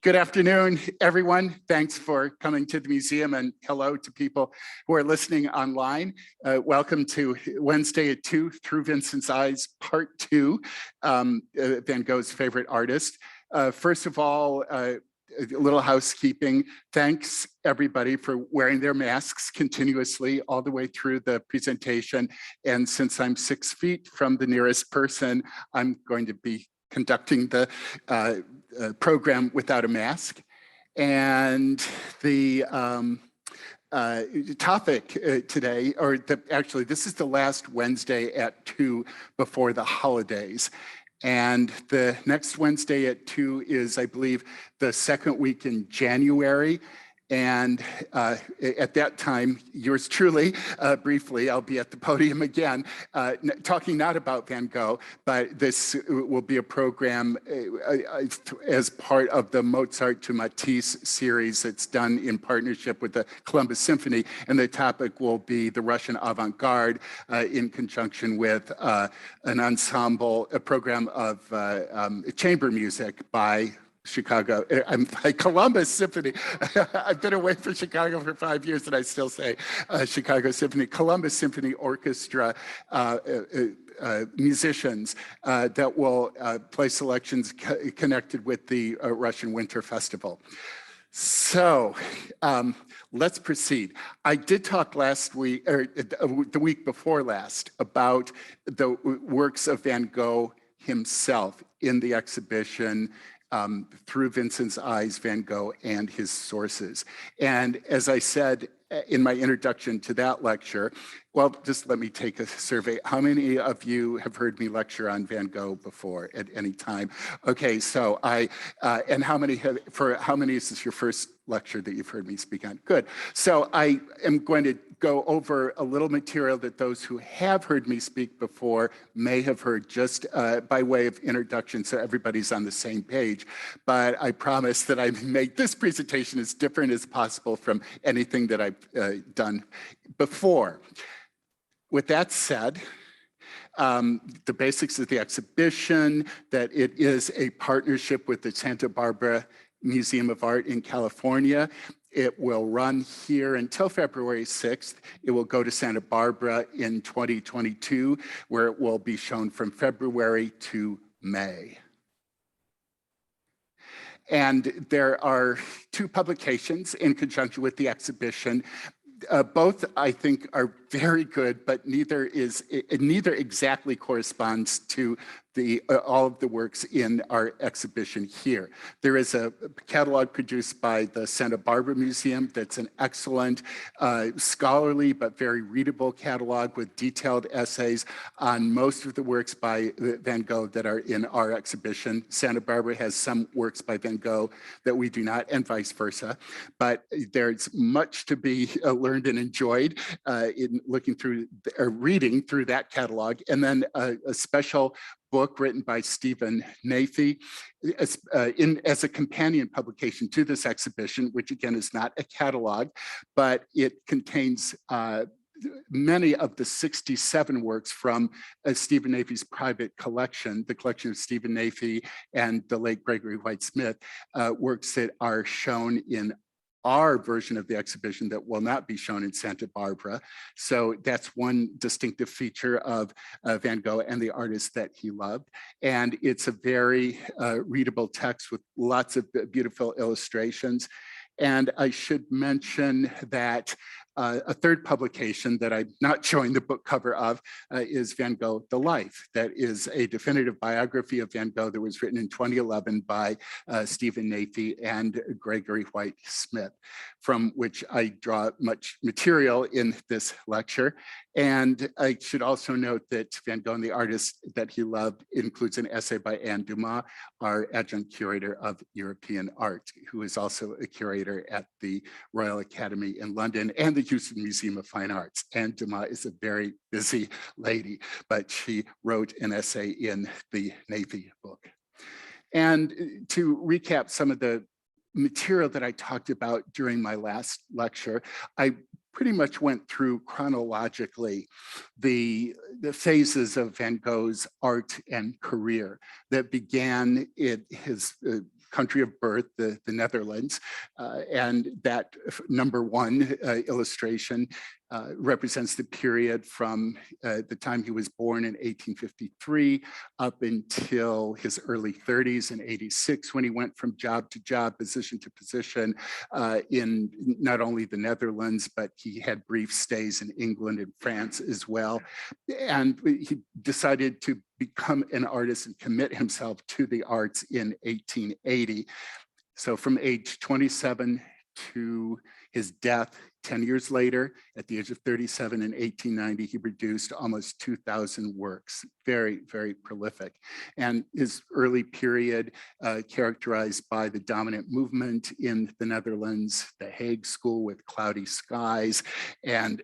Good afternoon, everyone. Thanks for coming to the museum, and hello to people who are listening online. Welcome to Wednesday at 2, Through Vincent's Eyes, Part 2, Van Gogh's favorite artist. First of all, a little housekeeping. Thanks, everybody, for wearing their masks continuously all the way through the presentation. And since I'm 6 feet from the nearest person, I'm going to be conducting the program without a mask. And the topic today, actually, this is the last Wednesday at 2 before the holidays. And the next Wednesday at 2 is, I believe, the second week in January. And at that time, yours truly, briefly, I'll be at the podium again, talking not about Van Gogh, but this will be a program as part of the Mozart to Matisse series that's done in partnership with the Columbus Symphony. And the topic will be the Russian avant-garde in conjunction with an ensemble, a program of chamber music by Chicago, I'm by Columbus Symphony. I've been away from Chicago for 5 years and I still say Chicago Symphony, Columbus Symphony Orchestra musicians that will play selections connected with the Russian Winter Festival. So let's proceed. I did talk last week, or the week before last, about the works of Van Gogh himself in the exhibition Through Vincent's Eyes, Van Gogh and His Sources. And as I said in my introduction to that lecture, well, just let me take a survey. How many of you have heard me lecture on Van Gogh before at any time? Okay, so and how many is this your first lecture that you've heard me speak on? Good. So I am going to go over a little material that those who have heard me speak before may have heard, just by way of introduction, so everybody's on the same page. But I promise that I make this presentation as different as possible from anything that I've done before. With that said, the basics of the exhibition, that it is a partnership with the Santa Barbara Museum of Art in California. It will run here until February 6th. It will go to Santa Barbara in 2022, where it will be shown from February to May. And there are 2 publications in conjunction with the exhibition. Both, I think, are very good, but neither exactly corresponds to all of the works in our exhibition here. There is a catalog produced by the Santa Barbara Museum that's an excellent, scholarly but very readable catalog with detailed essays on most of the works by Van Gogh that are in our exhibition. Santa Barbara has some works by Van Gogh that we do not, and vice versa. But there's much to be learned and enjoyed in looking through or reading through that catalog. And then a special book written by Stephen Nafy as a companion publication to this exhibition, which again is not a catalog, but it contains many of the 67 works from Stephen Nafy's private collection, the collection of Stephen Nafy and the late Gregory White Smith, works that are shown in our version of the exhibition that will not be shown in Santa Barbara. So that's one distinctive feature of Van Gogh and the artist that he loved. And it's a very readable text with lots of beautiful illustrations. And I should mention that a third publication that I'm not showing the book cover of is Van Gogh the Life. That is a definitive biography of Van Gogh that was written in 2011 by Stephen Nafy and Gregory White Smith, from which I draw much material in this lecture. And I should also note that Van Gogh and the artist that he loved includes an essay by Anne Dumas, our adjunct curator of European art, who is also a curator at the Royal Academy in London and the Houston Museum of Fine Arts. Anne Dumas is a very busy lady, but she wrote an essay in the Navy book. And to recap some of the material that I talked about during my last lecture, I pretty much went through chronologically the phases of Van Gogh's art and career that began in his country of birth, the Netherlands, and that #1 illustration represents the period from the time he was born in 1853 up until his early 30s in 86, when he went from job to job, position to position in not only the Netherlands, but he had brief stays in England and France as well. And he decided to become an artist and commit himself to the arts in 1880. So from age 27 to his death 10 years later, at the age of 37 in 1890, he produced almost 2,000 works. Very, very prolific. And his early period characterized by the dominant movement in the Netherlands, the Hague School with cloudy skies and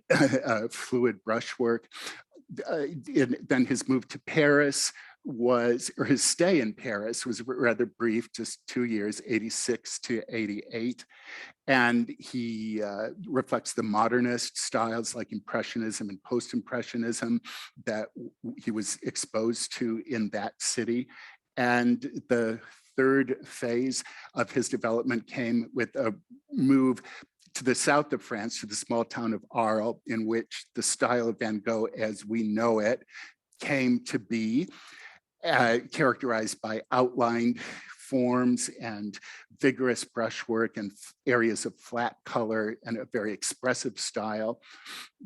fluid brushwork. Then his move to Paris or his stay in Paris was rather brief, just 2 years, 86 to 88. And he reflects the modernist styles like Impressionism and Post-Impressionism that he was exposed to in that city. And the third phase of his development came with a move to the south of France, to the small town of Arles, in which the style of Van Gogh as we know it came to be, characterized by outlined forms and vigorous brushwork and areas of flat color and a very expressive style.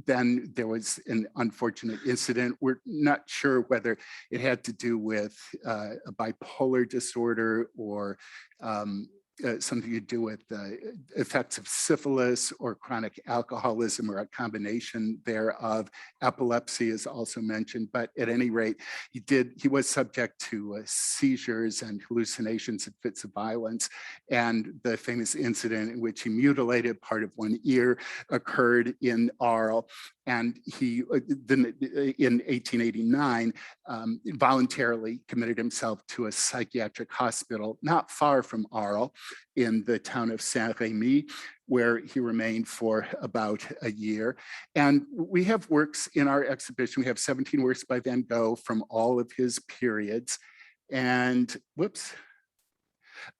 Then there was an unfortunate incident. We're not sure whether it had to do with a bipolar disorder or something to do with effects of syphilis or chronic alcoholism or a combination thereof. Epilepsy is also mentioned, but at any rate, he was subject to seizures and hallucinations and fits of violence. And the famous incident in which he mutilated part of one ear occurred in Arles. And he, then in 1889, voluntarily committed himself to a psychiatric hospital not far from Arles in the town of Saint-Rémy, where he remained for about a year. And we have works in our exhibition. We have 17 works by Van Gogh from all of his periods. And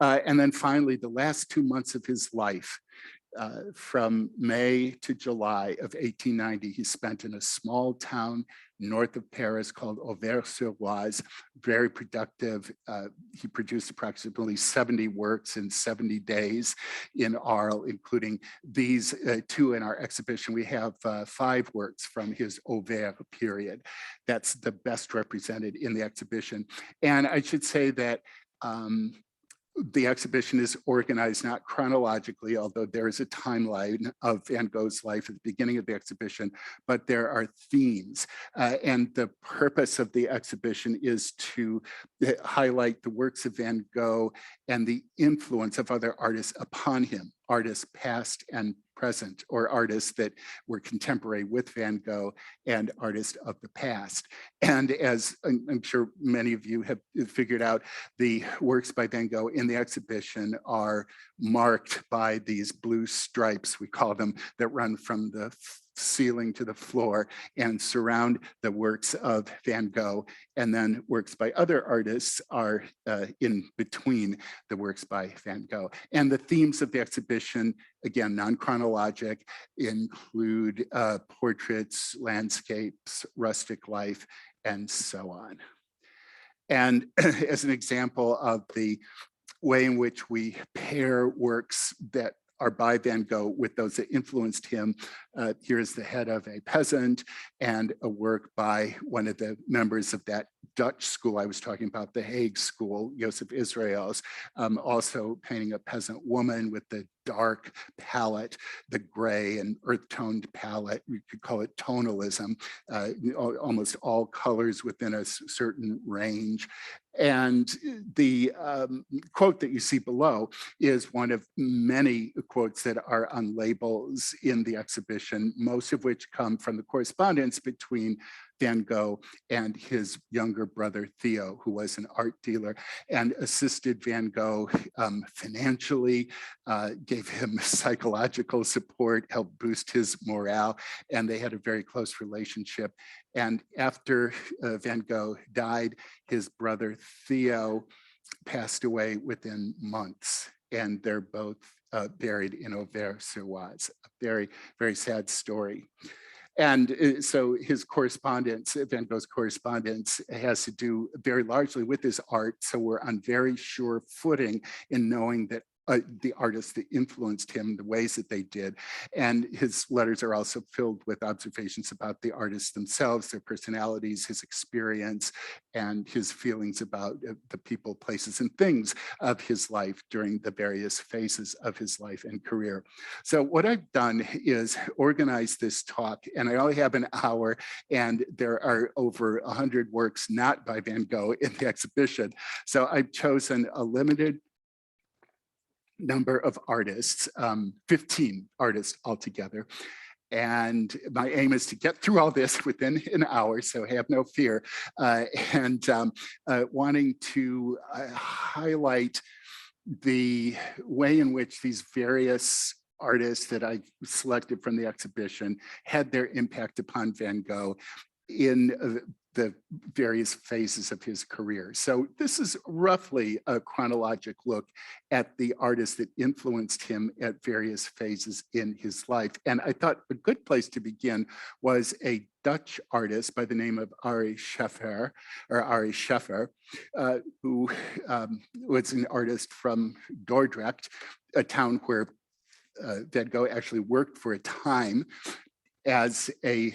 and then finally, the last 2 months of his life, from May to July of 1890, he spent in a small town north of Paris called Auvers-sur-Oise, very productive. He produced approximately 70 works in 70 days in Arles, including these 2 in our exhibition. We have 5 works from his Auvers period. That's the best represented in the exhibition. And I should say that the exhibition is organized not chronologically, although there is a timeline of Van Gogh's life at the beginning of the exhibition, but there are themes. And the purpose of the exhibition is to highlight the works of Van Gogh and the influence of other artists upon him, artists past and present, or artists that were contemporary with Van Gogh and artists of the past. And as I'm sure many of you have figured out, the works by Van Gogh in the exhibition are marked by these blue stripes, we call them, that run from the ceiling to the floor and surround the works of Van Gogh. And then works by other artists are in between the works by Van Gogh. And the themes of the exhibition, again, non-chronologic, include portraits, landscapes, rustic life, and so on. And as an example of the way in which we pair works that are by Van Gogh with those that influenced him, here is the head of a peasant and a work by one of the members of that Dutch school I was talking about, the Hague School, Joseph Israels, also painting a peasant woman with the dark palette, the gray and earth-toned palette. We could call it tonalism, almost all colors within a certain range. And the quote that you see below is one of many quotes that are on labels in the exhibition, most of which come from the correspondence between Van Gogh and his younger brother, Theo, who was an art dealer and assisted Van Gogh financially, gave him psychological support, helped boost his morale, and they had a very close relationship. And after Van Gogh died, his brother Theo passed away within months, and they're both buried in Auvers-sur-Oise. A very, very sad story. And so his correspondence, Van Gogh's correspondence, has to do very largely with his art. So we're on very sure footing in knowing that the artists that influenced him, the ways that they did. And his letters are also filled with observations about the artists themselves, their personalities, his experience, and his feelings about the people, places, and things of his life during the various phases of his life and career. So what I've done is organize this talk, and I only have an hour, and there are over 100 works not by Van Gogh in the exhibition. So I've chosen a limited number of artists, 15 artists altogether. And my aim is to get through all this within an hour, so have no fear. Wanting to highlight the way in which these various artists that I selected from the exhibition had their impact upon Van Gogh in the various phases of his career. So this is roughly a chronologic look at the artists that influenced him at various phases in his life. And I thought a good place to begin was a Dutch artist by the name of Arie Scheffer, who was an artist from Dordrecht, a town where Van Gogh actually worked for a time as a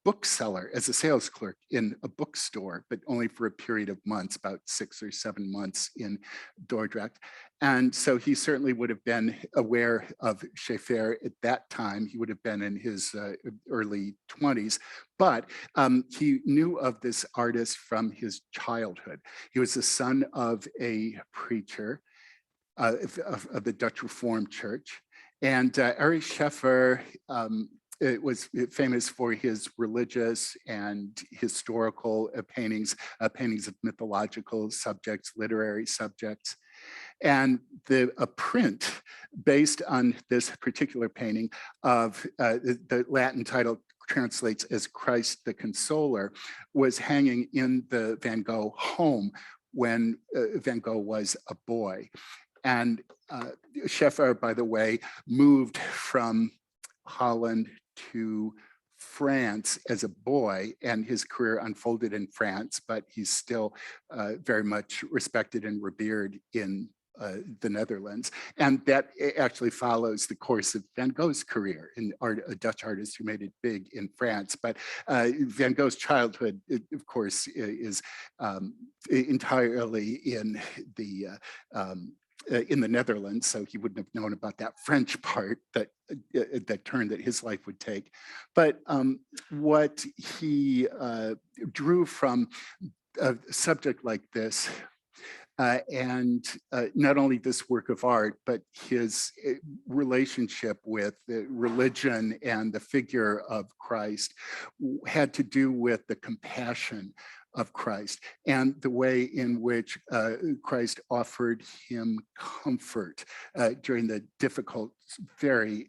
bookseller, as a sales clerk in a bookstore, but only for a period of months, about 6 or 7 months in Dordrecht. And so he certainly would have been aware of Scheffer at that time. He would have been in his early 20s, but he knew of this artist from his childhood. He was the son of a preacher of the Dutch Reformed Church. And Arie Scheffer it was famous for his religious and historical paintings, paintings of mythological subjects, literary subjects. And a print based on this particular painting of the Latin title translates as Christ the Consoler was hanging in the Van Gogh home when Van Gogh was a boy. And Scheffer, by the way, moved from Holland to France as a boy, and his career unfolded in France, but he's still very much respected and revered in the Netherlands. And that actually follows the course of Van Gogh's career, a Dutch artist who made it big in France. But Van Gogh's childhood, of course, is entirely in the Netherlands, so he wouldn't have known about that French part, that turn that his life would take. But what he drew from a subject like this, and not only this work of art, but his relationship with religion and the figure of Christ, had to do with the compassion of Christ and the way in which Christ offered him comfort during the difficult, very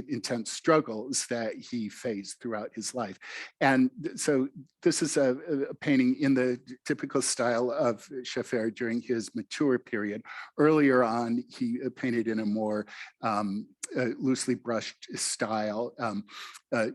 intense struggles that he faced throughout his life. And so this is a painting in the typical style of Scheffer during his mature period. Earlier on, he painted in a more loosely brushed style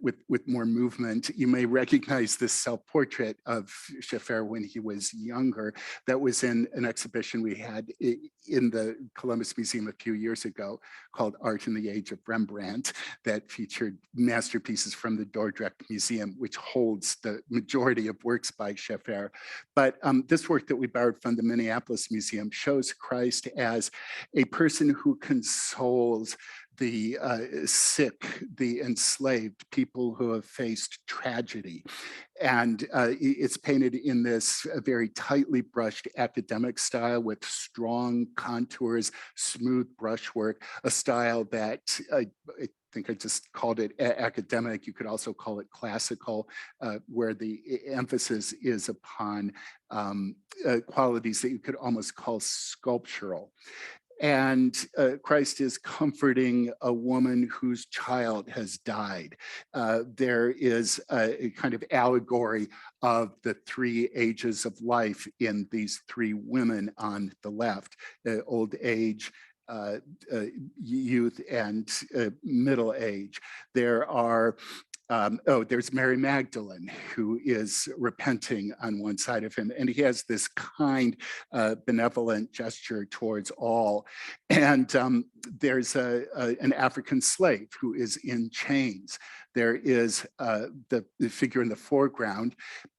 with more movement. You may recognize this self-portrait of Scheffer when he was younger. That was in an exhibition we had in the Columbus Museum a few years ago called Art in the Age of Rembrandt, that featured masterpieces from the Dordrecht Museum, which holds the majority of works by Scheffer. But this work that we borrowed from the Minneapolis Museum shows Christ as a person who consoles the sick, the enslaved, people who have faced tragedy. And it's painted in this very tightly brushed academic style with strong contours, smooth brushwork, a style that I think I just called it academic. You could also call it classical, where the emphasis is upon qualities that you could almost call sculptural. And Christ is comforting a woman whose child has died. There is a kind of allegory of the three ages of life in these three women on the left: old age, youth, and middle age. There are there's Mary Magdalene, who is repenting on one side of him, and he has this kind, benevolent gesture towards all. And there's an African slave who is in chains. There is the figure in the foreground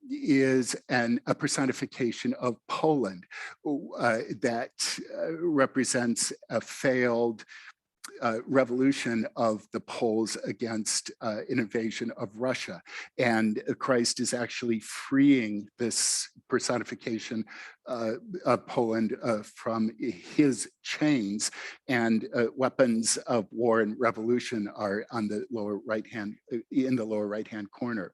is a personification of Poland that represents a failed revolution of the Poles against an invasion of Russia. And Christ is actually freeing this personification of Poland from his chains, and weapons of war and revolution are on the lower right hand, in the lower right hand corner.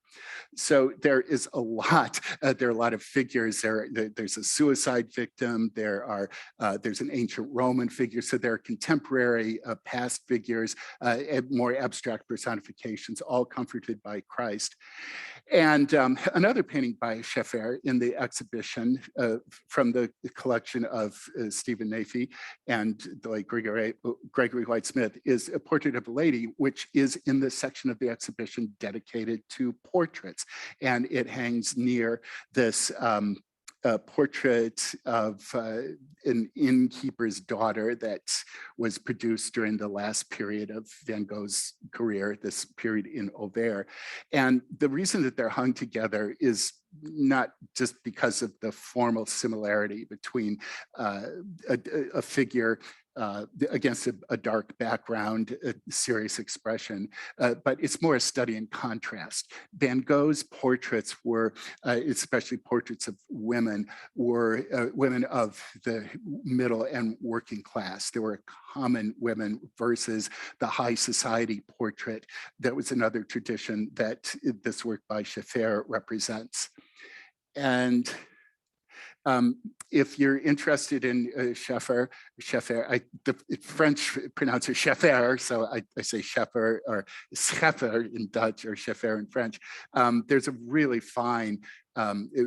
So there is a lot. There are a lot of figures. There's a suicide victim. There's an ancient Roman figure. So there are contemporary past figures, more abstract personifications, all comforted by Christ. And another painting by Scheffer in the exhibition from the collection of Stephen Nafy and the late Gregory White Smith is a portrait of a lady, which is in the section of the exhibition dedicated to portraits. And it hangs near this portrait of an innkeeper's daughter that was produced during the last period of Van Gogh's career, this period in Auvers. And the reason that they're hung together is not just because of the formal similarity between a figure against a dark background, a serious expression, but it's more a study in contrast. Van Gogh's portraits were, especially portraits of women, were women of the middle and working class. They were common women versus the high society portrait. That was another tradition that this work by Scheffer represents. And if you're interested in Scheffer, the French pronounce it Scheffer, so I say Scheffer or Scheffer in Dutch or Scheffer in French. There's a really fine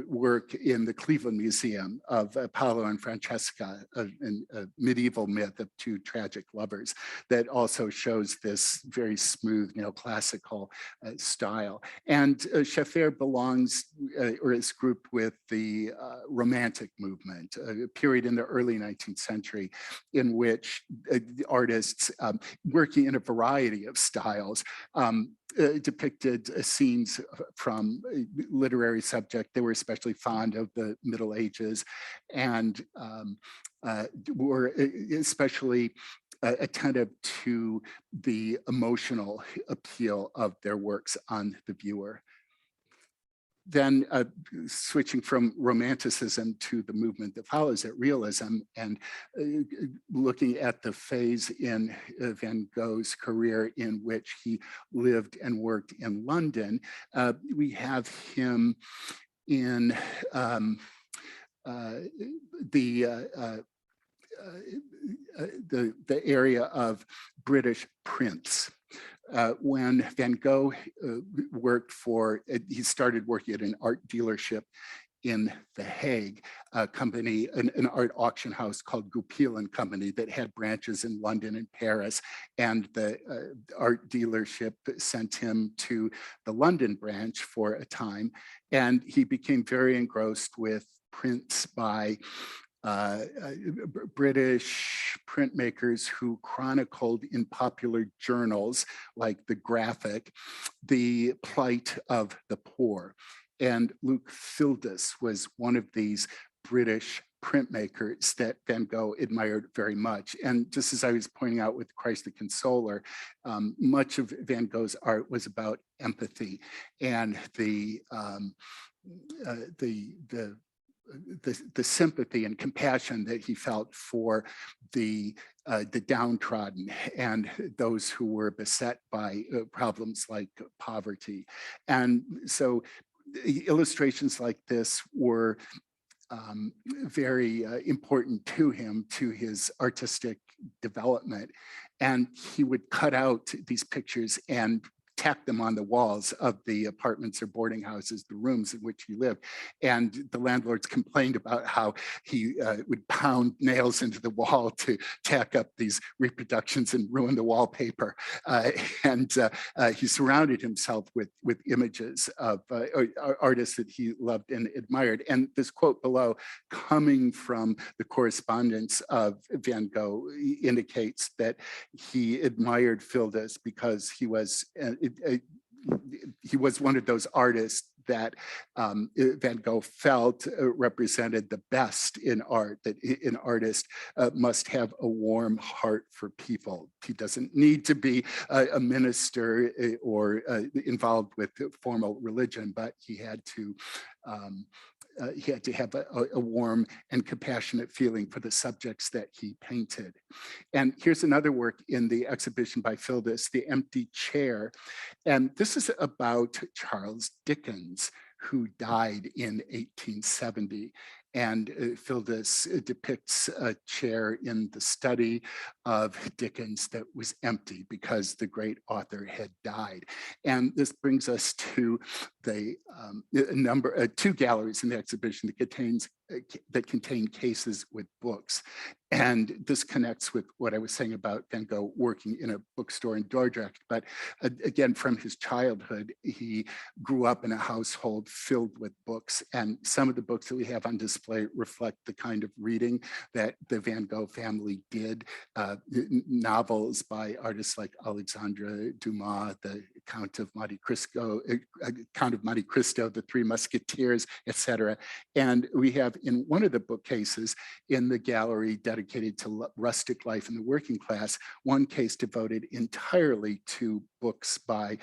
work in the Cleveland Museum of Paolo and Francesca, a medieval myth of two tragic lovers that also shows this very smooth neoclassical style. And Scheffer belongs or is grouped with the Romantic movement, a period in the early 19th century in which artists working in a variety of styles depicted scenes from literary subject. They were especially fond of the Middle Ages and were especially attentive to the emotional appeal of their works on the viewer. Then switching from Romanticism to the movement that follows it, realism, and looking at the phase in Van Gogh's career in which he lived and worked in London, we have him in the area of British prints. When Van Gogh worked he started working at an art dealership in The Hague, a company, an art auction house called Goupil and Company that had branches in London and Paris. And the art dealership sent him to the London branch for a time. And he became very engrossed with prints by British printmakers who chronicled in popular journals like The Graphic the plight of the poor. And Luke Fildes was one of these British printmakers that Van Gogh admired very much. And just as I was pointing out with Christ the Consoler, much of Van Gogh's art was about empathy and the sympathy and compassion that he felt for the downtrodden and those who were beset by problems like poverty. And so illustrations like this were very important to him, to his artistic development. And he would cut out these pictures and tack them on the walls of the apartments or boarding houses, the rooms in which he lived. And the landlords complained about how he would pound nails into the wall to tack up these reproductions and ruin the wallpaper. He surrounded himself with images of artists that he loved and admired. And this quote below, coming from the correspondence of Van Gogh, indicates that he admired Fildes because he was one of those artists that Van Gogh felt represented the best in art, that an artist must have a warm heart for people. He doesn't need to be a minister or involved with formal religion, but he had to have a warm and compassionate feeling for the subjects that he painted. And here's another work in the exhibition by Fildes, The Empty Chair. And this is about Charles Dickens, who died in 1870. And Fildes depicts a chair in the study of Dickens that was empty because the great author had died. And this brings us to the two galleries in the exhibition that contain cases with books. And this connects with what I was saying about Van Gogh working in a bookstore in Dordrecht. But again, from his childhood, he grew up in a household filled with books. And some of the books that we have on display reflect the kind of reading that the Van Gogh family did. Novels by artists like Alexandre Dumas, the Count of Monte Cristo, The Three Musketeers, etc. And we have in one of the bookcases in the gallery dedicated to rustic life in the working class, one case devoted entirely to books by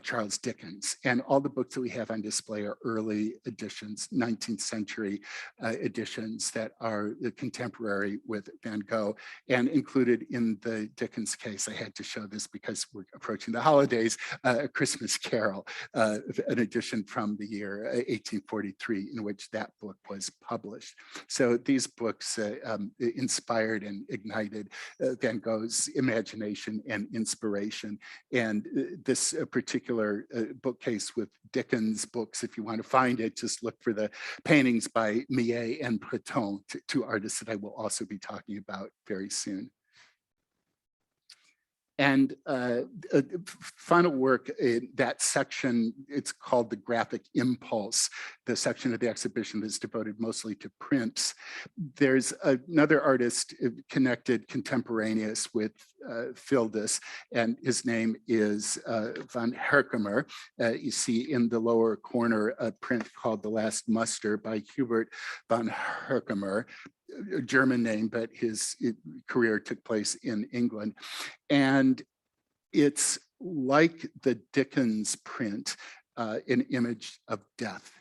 Charles Dickens. And all the books that we have on display are early editions, 19th century editions that are contemporary with Van Gogh. And included in the Dickens case, I had to show this because we're approaching the holidays, A Christmas Carol, an edition from the year 1843 in which that book was published. So these books inspired and ignited Van Gogh's imagination and inspiration. And this particular bookcase with Dickens books, if you want to find it, just look for the paintings by Millet and Breton, two artists that I will also be talking about very soon. And final work in that section, it's called the Graphic Impulse, the section of the exhibition that's devoted mostly to prints. There's another artist connected, contemporaneous with Fildes, and his name is van Herkemer. You see in the lower corner a print called The Last Muster by Hubert van Herkemer, a German name, but his career took place in England. And it's like the Dickens print, an image of death,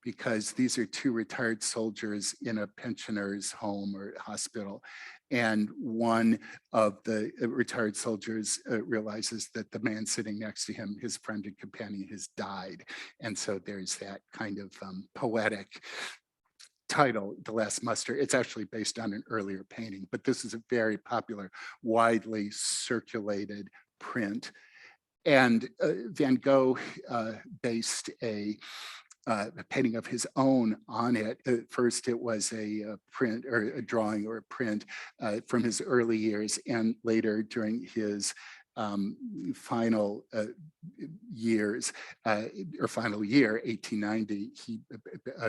because these are two retired soldiers in a pensioner's home or hospital. And one of the retired soldiers realizes that the man sitting next to him, his friend and companion, has died. And so there's that kind of poetic title, The Last Muster. It's actually based on an earlier painting, but this is a very popular, widely circulated print. And Van Gogh based a painting of his own on it. At first, it was a print or a drawing or a print from his early years, and later during his final years, or final year, 1890, he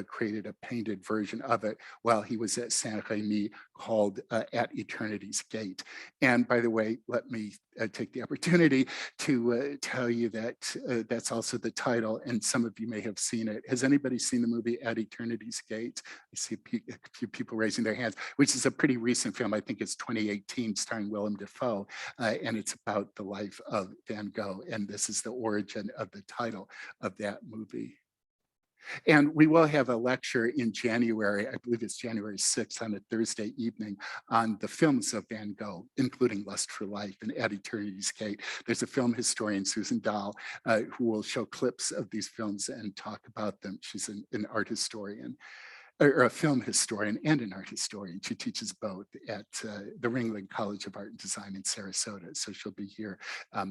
created a painted version of it while he was at Saint-Rémy called At Eternity's Gate. And by the way, let me take the opportunity to tell you that that's also the title, and some of you may have seen it. Has anybody seen the movie At Eternity's Gate? I see a few people raising their hands, which is a pretty recent film. I think it's 2018, starring Willem Dafoe, and it's about the life of Van Gogh, and this is the origin of the title of that movie. And we will have a lecture in January, I believe it's January 6th, on a Thursday evening, on the films of Van Gogh, including Lust for Life and At Eternity's Gate. There's a film historian, Susan Dahl, who will show clips of these films and talk about them. She's an art historian. or a film historian and an art historian. She teaches both at the Ringling College of Art and Design in Sarasota. So she'll be here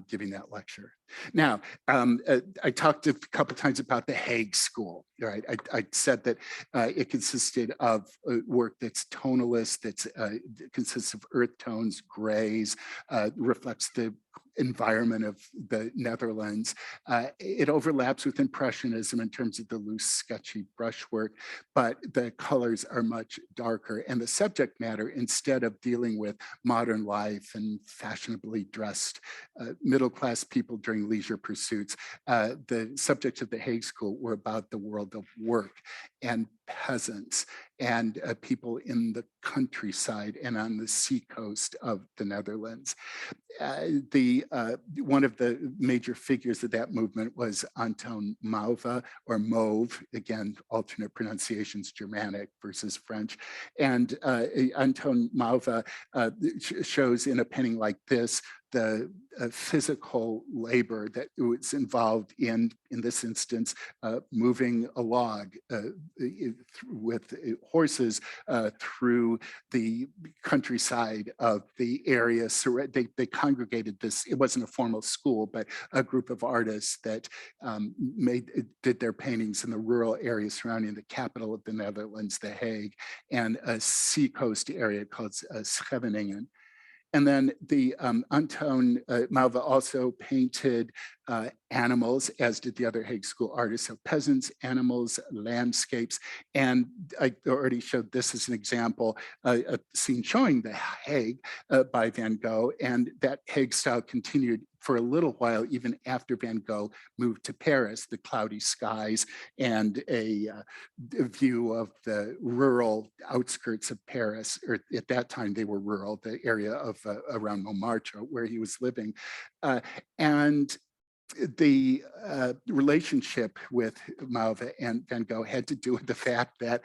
giving that lecture. Now, I talked a couple times about the Hague School, right? I said that it consisted of work that's tonalist, that's consists of earth tones, grays, reflects the environment of the Netherlands. It overlaps with Impressionism in terms of the loose, sketchy brushwork, but the colors are much darker. And the subject matter, instead of dealing with modern life and fashionably dressed middle-class people during leisure pursuits, the subjects of the Hague School were about the world of work and peasants and people in the countryside and on the seacoast of the Netherlands. One of the major figures of that movement was Anton Mauve, or Mauve, again, alternate pronunciations, Germanic versus French. And Anton Mauve shows in a painting like this the physical labor that was involved in this instance, moving a log with horses through the countryside of the area. So they congregated this, it wasn't a formal school, but a group of artists that did their paintings in the rural area surrounding the capital of the Netherlands, The Hague, and a seacoast area called Scheveningen. And then the Anton Mauve also painted animals, as did the other Hague School artists, so peasants, animals, landscapes. And I already showed this as an example, a scene showing the Hague by Van Gogh, and that Hague style continued for a little while, even after Van Gogh moved to Paris, the cloudy skies and a view of the rural outskirts of Paris, or at that time they were rural, the area of around Montmartre where he was living. And the relationship with Mauve and Van Gogh had to do with the fact that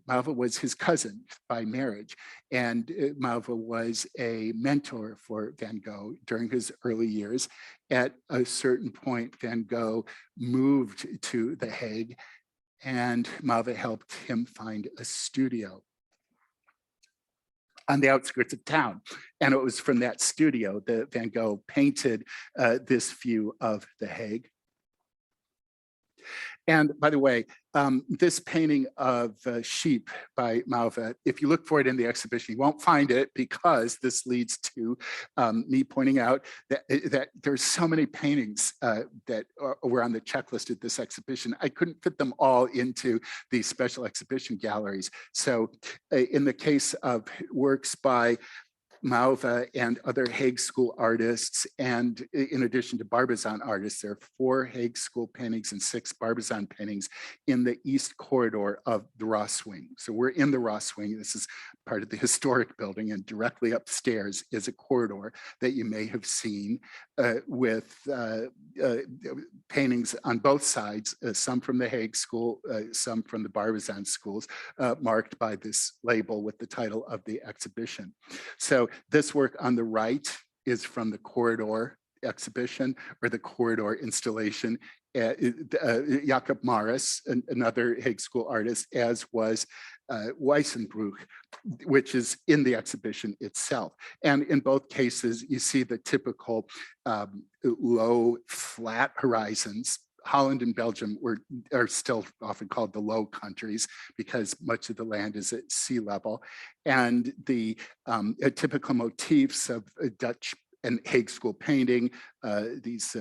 Mauve was his cousin by marriage, and Mauve was a mentor for Van Gogh during his early years. At a certain point, Van Gogh moved to The Hague, and Mauve helped him find a studio on the outskirts of town. And it was from that studio that Van Gogh painted this view of The Hague. And by the way, this painting of sheep by Mauve, if you look for it in the exhibition, you won't find it, because this leads to me pointing out that there's so many paintings that were on the checklist at this exhibition. I couldn't fit them all into these special exhibition galleries. So in the case of works by Mauve and other Hague School artists, and in addition to Barbizon artists, there are 4 Hague School paintings and 6 Barbizon paintings in the east corridor of the Ross Wing. So we're in the Ross Wing. This is part of the historic building, and directly upstairs is a corridor that you may have seen with paintings on both sides, some from the Hague School, some from the Barbizon schools, marked by this label with the title of the exhibition. So this work on the right is from the corridor exhibition, or the corridor installation. Jacob Maris, another Hague School artist, as was Weissenbruch, which is in the exhibition itself. And in both cases, you see the typical low, flat horizons. Holland and Belgium are still often called the Low Countries, because much of the land is at sea level. And the typical motifs of Dutch and Hague School painting, these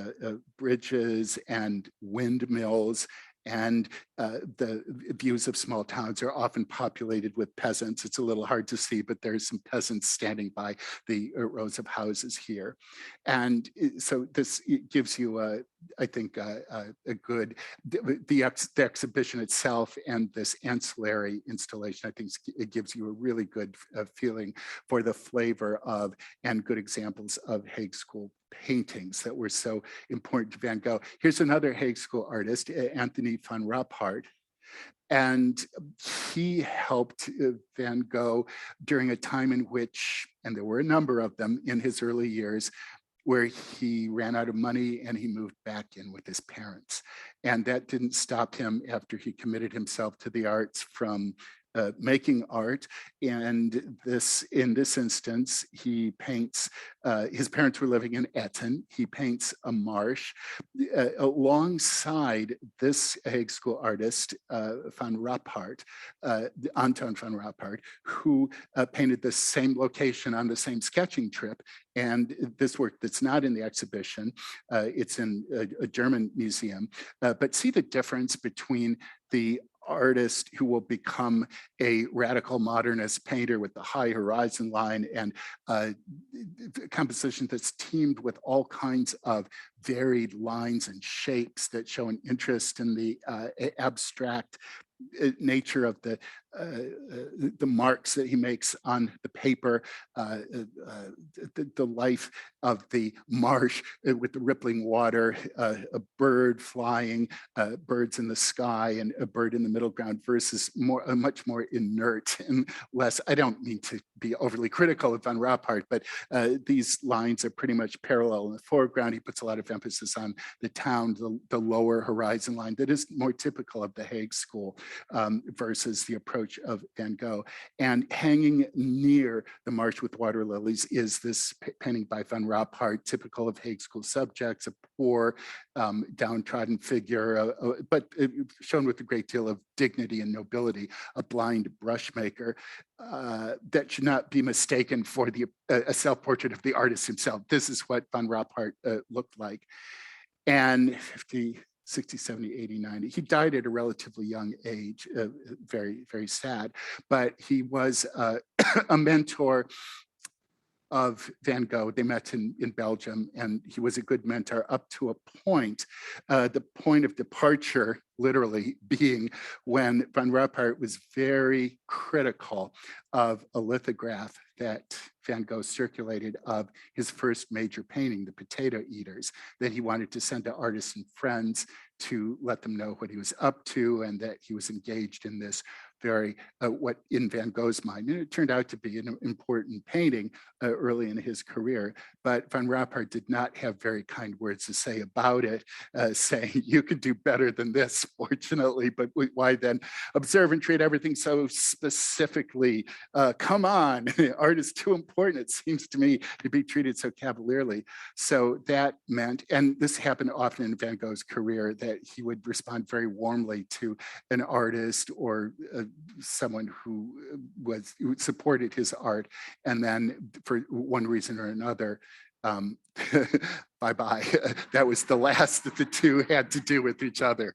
bridges and windmills, and the views of small towns are often populated with peasants. It's a little hard to see, but there's some peasants standing by the rows of houses here. And so this gives you, I think, a good, the exhibition itself and this ancillary installation, I think it gives you a really good feeling for the flavor of and good examples of Hague School paintings that were so important to Van Gogh. Here's another Hague School artist, Anthony van Robhart, and he helped Van Gogh during a time in which, and there were a number of them in his early years, where he ran out of money and he moved back in with his parents. And that didn't stop him after he committed himself to the arts from making art. And in this instance, he paints, his parents were living in Etten. He paints a marsh alongside this Hague School artist, Van Robhart, Anton van Robhart, who painted the same location on the same sketching trip. And this work that's not in the exhibition, it's in a German museum. But see the difference between the artist who will become a radical modernist painter with the high horizon line and composition that's teamed with all kinds of varied lines and shapes that show an interest in the abstract nature of the marks that he makes on the paper, the life of the marsh with the rippling water, a bird flying, birds in the sky, and a bird in the middle ground versus much more inert and less. I don't mean to be overly critical of Van Robhart, but these lines are pretty much parallel in the foreground. He puts a lot of emphasis on the town, the lower horizon line that is more typical of the Hague School versus the approach of Van Gogh. And hanging near the marsh with water lilies is this painting by Van Robhart, typical of Hague School subjects, a poor, downtrodden figure, but shown with a great deal of dignity and nobility, a blind brush maker that should not be mistaken for a self-portrait of the artist himself. This is what Van Robhart looked like. And 50, 60, 70, 80, 90. He died at a relatively young age, very, very sad, but he was a mentor of Van Gogh. They met in Belgium, and he was a good mentor up to a point. The point of departure, literally, being when Van Robhart was very critical of a lithograph that Van Gogh circulated of his first major painting, The Potato Eaters, that he wanted to send to artists and friends to let them know what he was up to and that he was engaged in this very, what in Van Gogh's mind, and it turned out to be an important painting early in his career, but Van Robhart did not have very kind words to say about it, saying, you could do better than this, fortunately, but why then observe and treat everything so specifically? Come on, art is too important, it seems to me, to be treated so cavalierly. So that meant, and this happened often in Van Gogh's career, that he would respond very warmly to an artist or someone who supported his art, and then for one reason or another, bye-bye. That was the last that the two had to do with each other.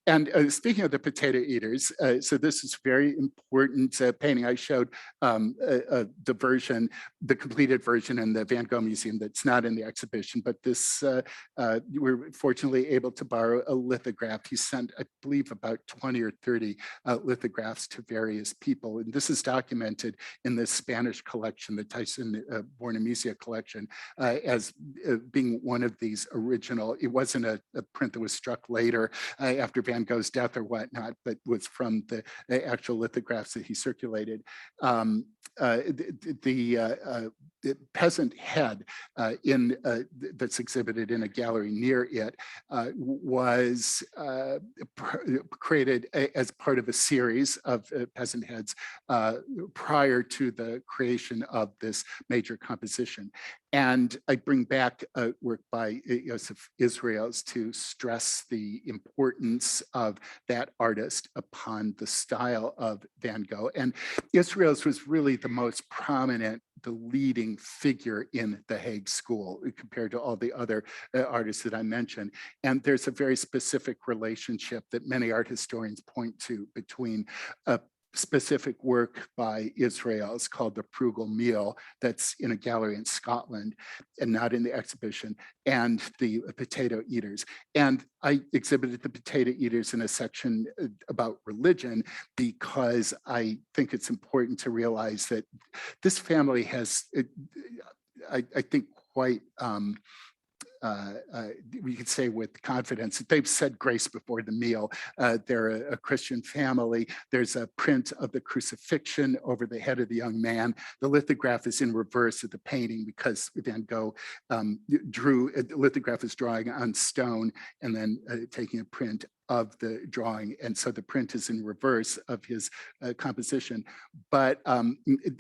And speaking of the Potato Eaters, so this is very important painting. I showed the version, the completed version in the Van Gogh Museum that's not in the exhibition, but this, we were fortunately able to borrow a lithograph. He sent, I believe, about 20 or 30 lithographs to various people. And this is documented in the Spanish collection, the Tyson Bornemisza collection, as being one of these original. It wasn't a print that was struck later after Van Gogh's death or whatnot, but was from the actual lithographs that he circulated. The peasant head that's exhibited in a gallery near it was created as part of a series of peasant heads prior to the creation of this major composition. And I bring back work by Joseph Israels to stress the importance of that artist upon the style of Van Gogh. And Israels was really the most prominent, the leading figure in the Hague School compared to all the other artists that I mentioned. And there's a very specific relationship that many art historians point to between specific work by Israels called the Frugal Meal that's in a gallery in Scotland and not in the exhibition, and the Potato Eaters. And I exhibited the Potato Eaters in a section about religion because I think it's important to realize that this family has, I think, quite we could say with confidence that they've said grace before the meal. They're a Christian family. There's a print of the crucifixion over the head of the young man. The lithograph is in reverse of the painting because Van Gogh the lithograph is drawing on stone and then taking a print of the drawing. And so the print is in reverse of his composition. But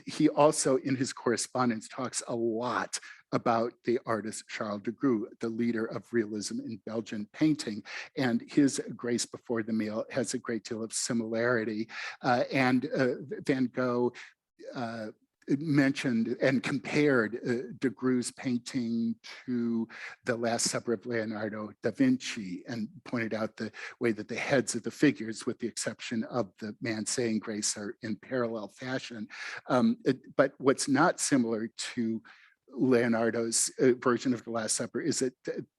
he also, in his correspondence, talks a lot about the artist Charles de Gros, the leader of realism in Belgian painting. And his Grace Before the Meal has a great deal of similarity. And Van Gogh mentioned and compared de Gros' painting to the Last Supper of Leonardo da Vinci, and pointed out the way that the heads of the figures, with the exception of the man saying grace, are in parallel fashion. But what's not similar to Leonardo's version of the Last Supper is that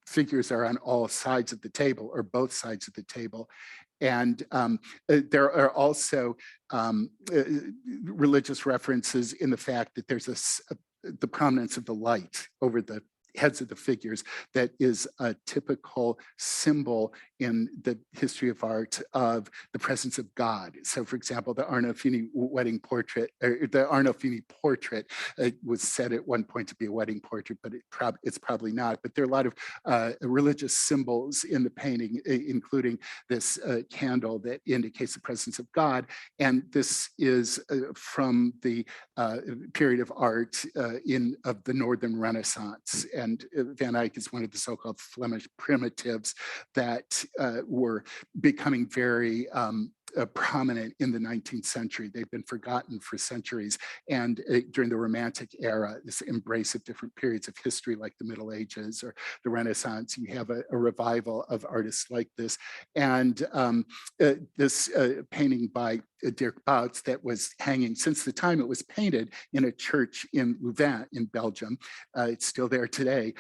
figures are on all sides of the table, or both sides of the table. And there are also religious references in the fact that there's the prominence of the light over the heads of the figures that is a typical symbol in the history of art of the presence of God. So, for example, the Arnolfini wedding portrait, or the Arnolfini portrait was said at one point to be a wedding portrait, but it's probably not. But there are a lot of religious symbols in the painting, including this candle that indicates the presence of God. And this is from the period of art of the Northern Renaissance. And Van Eyck is one of the so-called Flemish primitives that were becoming very prominent in the 19th century. They've been forgotten for centuries. And during the Romantic era, this embrace of different periods of history, like the Middle Ages or the Renaissance, you have a revival of artists like this. And this painting by Dirk Bouts that was hanging since the time it was painted in a church in Louvain in Belgium, it's still there today,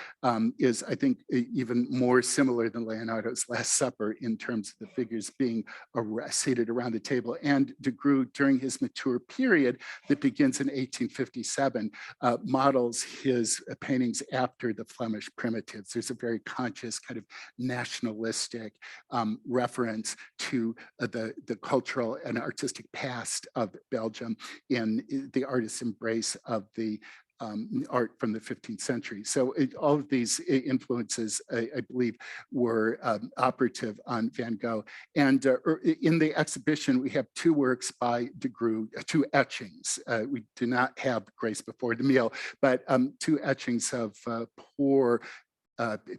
is, I think, even more similar than Leonardo's Last Supper in terms of the figures being seated around the table. And de Gros, during his mature period that begins in 1857, models his paintings after the Flemish primitives. There's a very conscious kind of nationalistic reference to the cultural and artistic past of Belgium in the artist's embrace of the art from the 15th century. So all of these influences, I believe, were operative on Van Gogh. And in the exhibition, we have two works by de Gros, two etchings. We do not have Grace Before the Meal, but two etchings of poor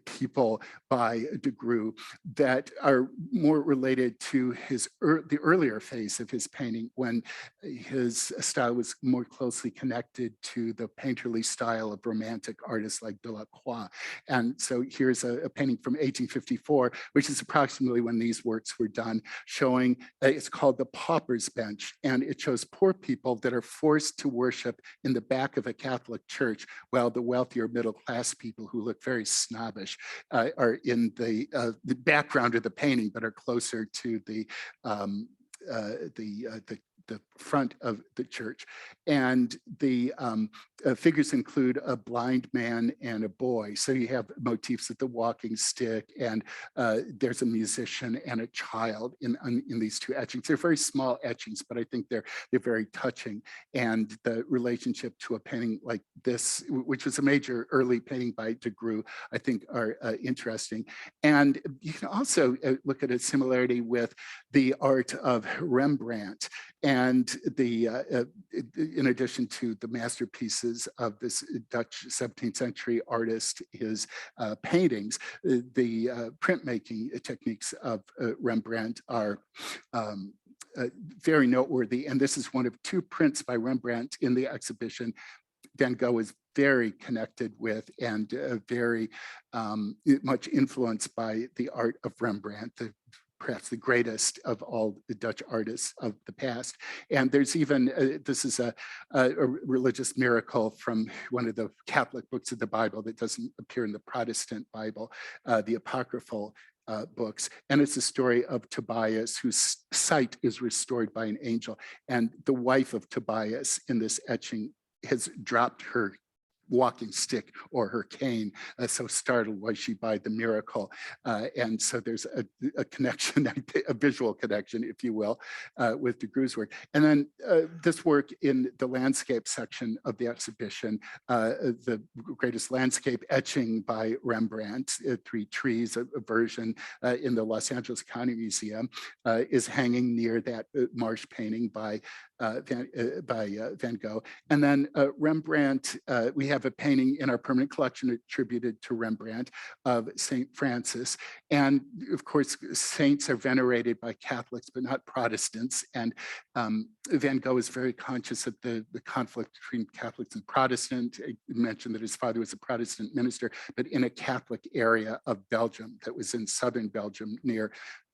people by de Gros that are more related to the earlier phase of his painting, when his style was more closely connected to the painterly style of romantic artists like Delacroix. And so here's a painting from 1854, which is approximately when these works were done, showing, it's called The Pauper's Bench, and it shows poor people that are forced to worship in the back of a Catholic church, while the wealthier middle class people, who look very snobbish, are in the background of the painting, but are closer to the front of the church. And the figures include a blind man and a boy. So you have motifs of the walking stick, and there's a musician and a child in these two etchings. They're very small etchings, but I think they're very touching. And the relationship to a painting like this, which was a major early painting by de Gros, I think are interesting. And you can also look at a similarity with the art of Rembrandt. And in addition to the masterpieces of this Dutch 17th century artist, his paintings, the printmaking techniques of Rembrandt are very noteworthy. And this is one of two prints by Rembrandt in the exhibition Van Gogh is very connected with and very much influenced by the art of Rembrandt, perhaps the greatest of all the Dutch artists of the past. And there's even, this is a religious miracle from one of the Catholic books of the Bible that doesn't appear in the Protestant Bible, the apocryphal books. And it's a story of Tobias, whose sight is restored by an angel. And the wife of Tobias in this etching has dropped her walking stick or her cane. So startled was she by the miracle. And so there's a connection, a visual connection, if you will, with de Groo's work. And then this work in the landscape section of the exhibition, the greatest landscape etching by Rembrandt, Three Trees, a version in the Los Angeles County Museum, is hanging near that marsh painting by Van Gogh. And then Rembrandt, we have a painting in our permanent collection attributed to Rembrandt of St. Francis. And of course, saints are venerated by Catholics, but not Protestants. And Van Gogh is very conscious of the conflict between Catholics and Protestant. He mentioned that his father was a Protestant minister, but in a Catholic area of Belgium that was in southern Belgium near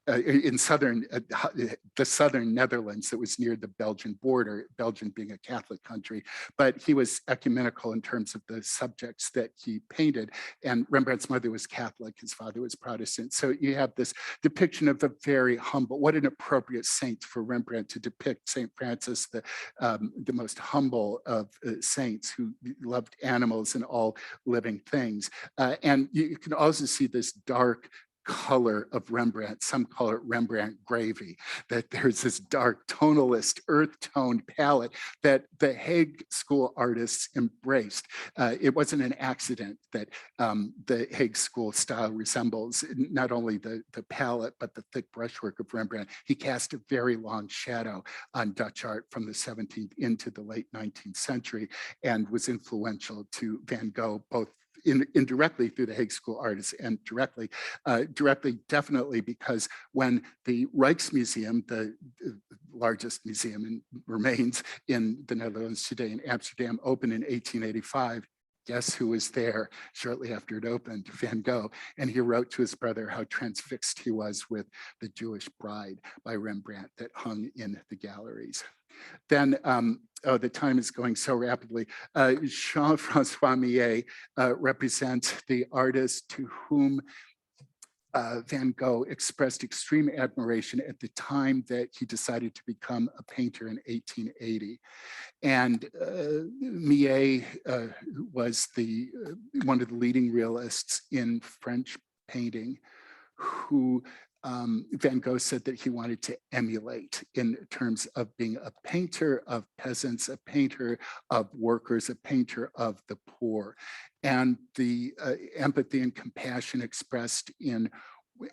in the southern Netherlands that was near the Belgian border, Belgium being a Catholic country, but he was ecumenical in terms of the subjects that he painted. And Rembrandt's mother was Catholic, his father was Protestant. So you have this depiction of a very humble, what an appropriate saint for Rembrandt to depict St. Francis, the most humble of saints who loved animals and all living things. And you can also see this dark color of Rembrandt. Some call it Rembrandt gravy, that there's this dark tonalist earth toned palette that the Hague School artists embraced. It wasn't an accident that the Hague School style resembles not only the palette, but the thick brushwork of Rembrandt. He cast a very long shadow on Dutch art from the 17th into the late 19th century and was influential to Van Gogh, both indirectly through the Hague School artists and directly definitely because when the Rijksmuseum, the largest museum and remains in the Netherlands today in Amsterdam, opened in 1885, guess who was there shortly after it opened? Van Gogh. And he wrote to his brother how transfixed he was with The Jewish Bride by Rembrandt that hung in the galleries. Then, the time is going so rapidly. Jean-Francois Millet represents the artist to whom Van Gogh expressed extreme admiration at the time that he decided to become a painter in 1880. And Millet was one of the leading realists in French painting who Van Gogh said that he wanted to emulate in terms of being a painter of peasants, a painter of workers, a painter of the poor. And the empathy and compassion expressed in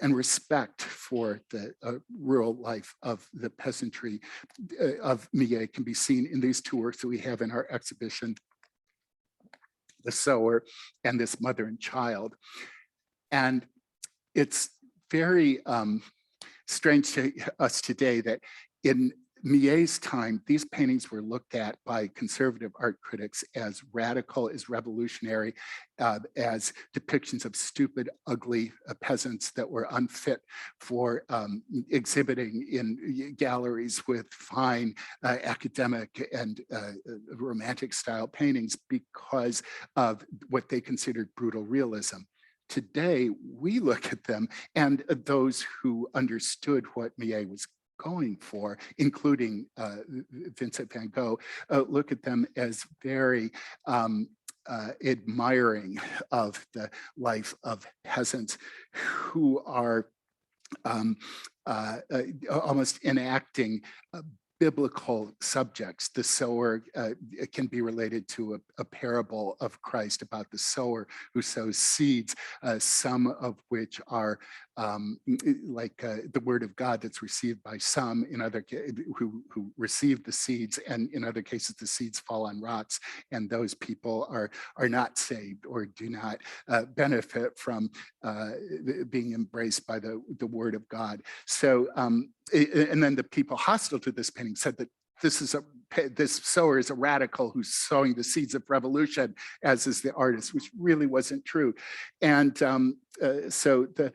and respect for the rural life of the peasantry of Millet can be seen in these two works that we have in our exhibition, The Sower and This Mother and Child. And it's very strange to us today that in Millet's time, these paintings were looked at by conservative art critics as radical, as revolutionary, as depictions of stupid, ugly peasants that were unfit for exhibiting in galleries with fine academic and romantic style paintings because of what they considered brutal realism. Today, we look at them and those who understood what Millet was going for, including Vincent van Gogh, look at them as very admiring of the life of peasants who are almost enacting biblical subjects. The sower can be related to a parable of Christ about the sower who sows seeds, some of which are like the word of God that's received by some, in other who receive the seeds, and in other cases the seeds fall on rocks, and those people are not saved or do not benefit from being embraced by the word of God. So, and then the people hostile to this painting said that this sower is a radical who's sowing the seeds of revolution, as is the artist, which really wasn't true. And so the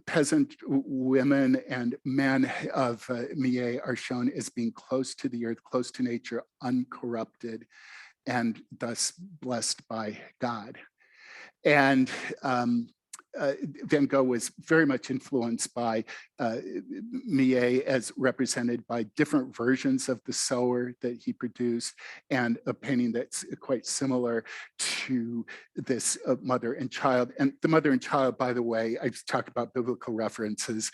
peasant women and men of Millet are shown as being close to the earth, close to nature, uncorrupted, and thus blessed by God. And Van Gogh was very much influenced by Millet, as represented by different versions of the sower that he produced, and a painting that's quite similar to this mother and child. And the mother and child, by the way, I've talked about biblical references,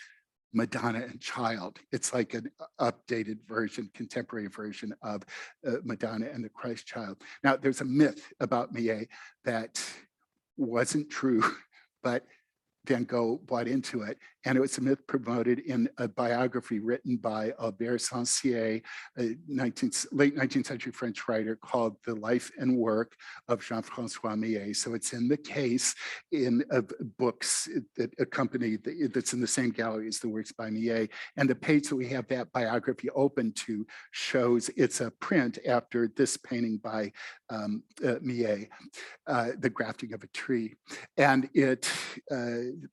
Madonna and Child. It's like an updated version, contemporary version of Madonna and the Christ Child. Now, there's a myth about Millet that wasn't true, but Van Gogh bought into it. And it was a myth promoted in a biography written by Albert Sancier, a late 19th century French writer, called The Life and Work of Jean-Francois Millet. So it's in the case in books that accompany, that's in the same gallery as the works by Millet. And the page that we have that biography open to shows it's a print after this painting by Millet, The Grafting of a Tree. And it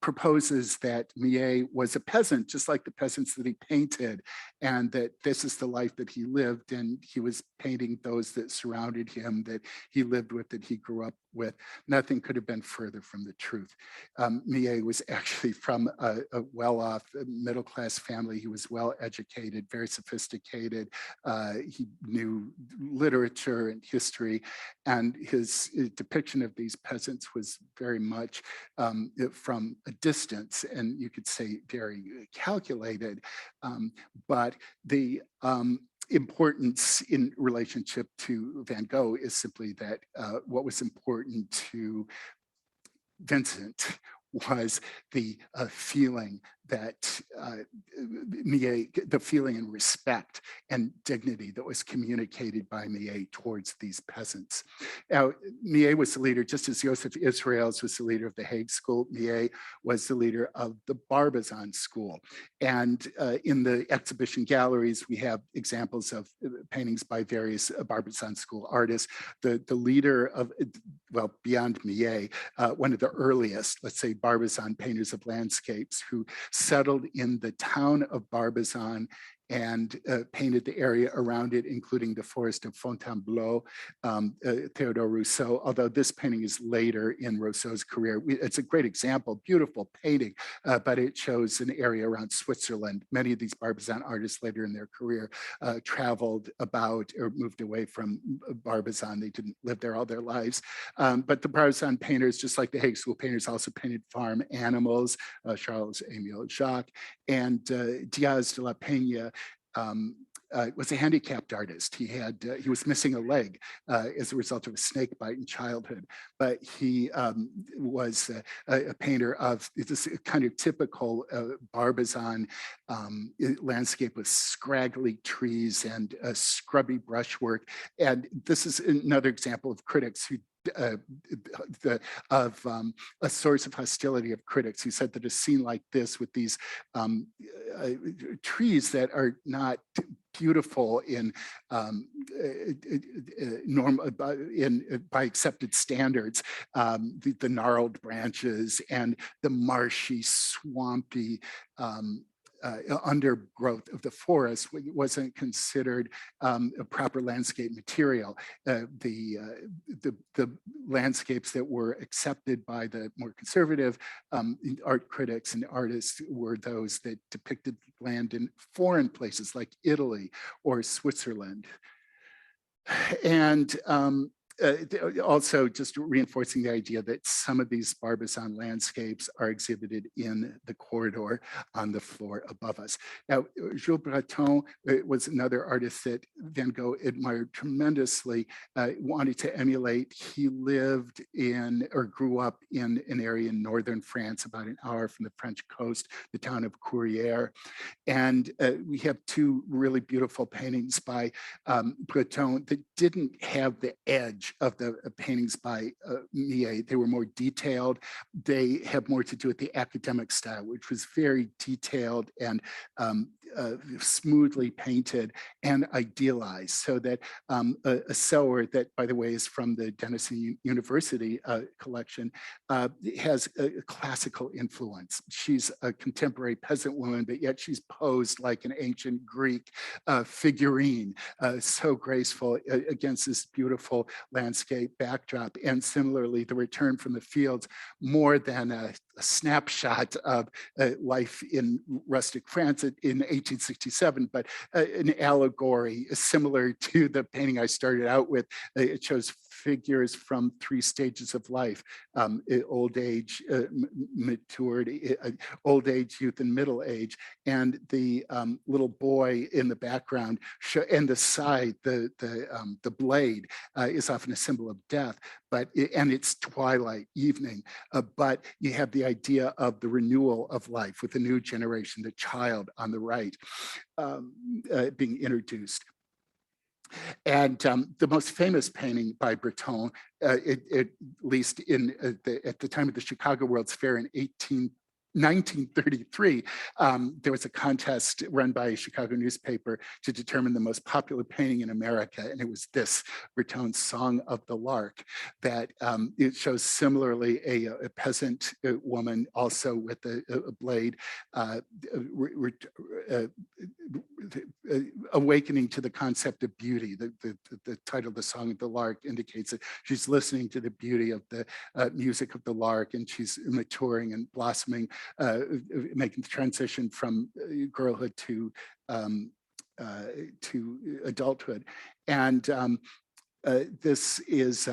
proposes that Millet was a peasant, just like the peasants that he painted, and that this is the life that he lived, and he was painting those that surrounded him, that he lived with, that he grew up with. Nothing could have been further from the truth. Millet was actually from a well-off middle-class family. He was well-educated, very sophisticated. He knew literature and history, and his depiction of these peasants was very much from a distance, and you could say very calculated. But the importance in relationship to Van Gogh is simply that what was important to Vincent was the feeling that Millet, the feeling and respect and dignity that was communicated by Millet towards these peasants. Now, Millet was the leader, just as Joseph Israels was the leader of the Hague School, Millet was the leader of the Barbizon School. And in the exhibition galleries, we have examples of paintings by various Barbizon School artists. The leader of, well, beyond Millet, one of the earliest, let's say, Barbizon painters of landscapes who settled in the town of Barbizon and painted the area around it, including the forest of Fontainebleau, Theodore Rousseau, although this painting is later in Rousseau's career. It's a great example, beautiful painting, but it shows an area around Switzerland. Many of these Barbizon artists later in their career traveled about or moved away from Barbizon. They didn't live there all their lives. But the Barbizon painters, just like the Hague School painters, also painted farm animals, Charles-Émile Jacques, and Diaz de la Peña was a handicapped artist. He was missing a leg as a result of a snake bite in childhood, but he was a painter of this kind of typical Barbizon landscape with scraggly trees and scrubby brushwork. And this is another example of critics who a source of hostility of critics who said that a scene like this with these trees that are not beautiful by accepted standards, the gnarled branches and the marshy, swampy undergrowth of the forest wasn't considered a proper landscape material. The landscapes that were accepted by the more conservative art critics and artists were those that depicted land in foreign places like Italy or Switzerland. And also just reinforcing the idea that some of these Barbizon landscapes are exhibited in the corridor on the floor above us. Now, Jules Bratton was another artist that Van Gogh admired tremendously, wanted to emulate. He lived in, or grew up in, an area in northern France, about an hour from the French coast, the town of Courrières. And we have two really beautiful paintings by Bratton that didn't have the edge of the paintings by Millet. They were more detailed. They have more to do with the academic style, which was very detailed and smoothly painted and idealized, so that a sewer that, by the way, is from the Denison University collection, has a classical influence. She's a contemporary peasant woman, but yet she's posed like an ancient Greek figurine, so graceful against this beautiful landscape backdrop. And similarly, the return from the fields, more than a snapshot of life in rustic France in 1867, but an allegory similar to the painting I started out with. It shows figures from 3 stages of life: old age, maturity, old age, youth, and middle age. And the little boy in the background, and the side, the blade, is often a symbol of death. And it's twilight, evening. But you have the idea of the renewal of life with the new generation, the child on the right, being introduced. And the most famous painting by Bratton, at least at the time of the Chicago World's Fair in 1933, there was a contest run by a Chicago newspaper to determine the most popular painting in America, and it was this, Bratton's Song of the Lark, that it shows similarly a peasant woman, also with a blade, awakening to the concept of beauty. The title of the Song of the Lark indicates that she's listening to the beauty of the music of the lark, and she's maturing and blossoming, making the transition from girlhood to adulthood. And this is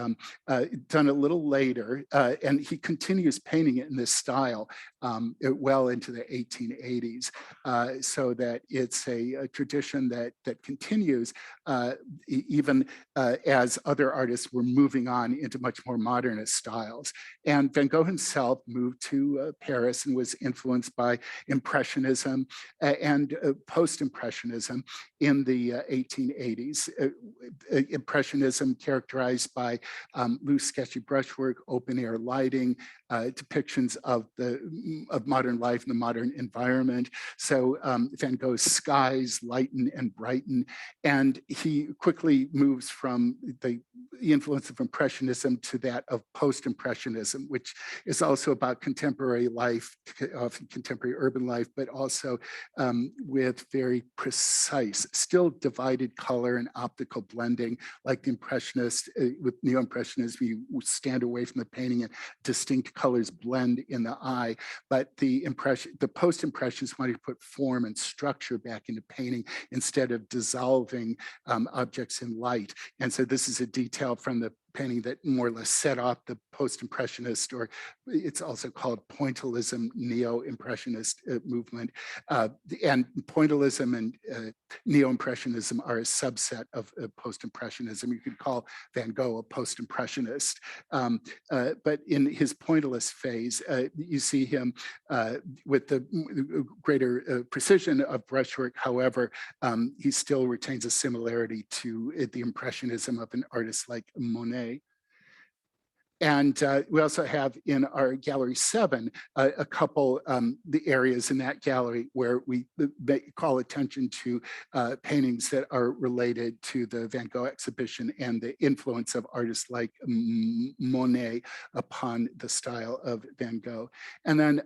done a little later, and he continues painting it in this style well into the 1880s, so that it's a tradition that continues even as other artists were moving on into much more modernist styles. And Van Gogh himself moved to Paris and was influenced by Impressionism and Post-Impressionism in the 1880s. Impressionism characterized by loose, sketchy brushwork, open-air lighting, depictions of modern life and the modern environment. So Van Gogh's skies lighten and brighten, and he quickly moves from the influence of Impressionism to that of Post-Impressionism, which is also about contemporary life, often contemporary urban life, but also with very precise, still divided color and optical blending, like the Impressionists. With Neo-Impressionists, we stand away from the painting and distinct colors blend in the eye. But the Post-Impressionists wanted to put form and structure back into painting instead of dissolving objects in light. And so this is a detail from the painting that more or less set off the Post-Impressionist, or it's also called Pointillism, Neo-Impressionist movement. And Pointillism and Neo-Impressionism are a subset of Post-Impressionism. You could call Van Gogh a Post-Impressionist. But in his Pointillist phase, you see him with the greater precision of brushwork. However, he still retains a similarity to the Impressionism of an artist like Monet. And we also have in our gallery 7 a couple the areas in that gallery where we call attention to paintings that are related to the Van Gogh exhibition and the influence of artists like Monet upon the style of Van Gogh. And then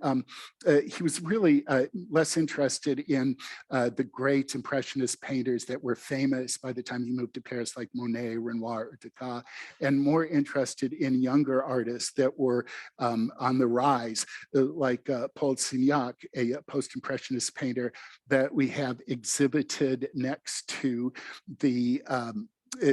he was really less interested in the great Impressionist painters that were famous by the time he moved to Paris, like Monet, Renoir, or Degas, and more interested in young artists that were on the rise, like Paul Signac, a Post-Impressionist painter that we have exhibited next to the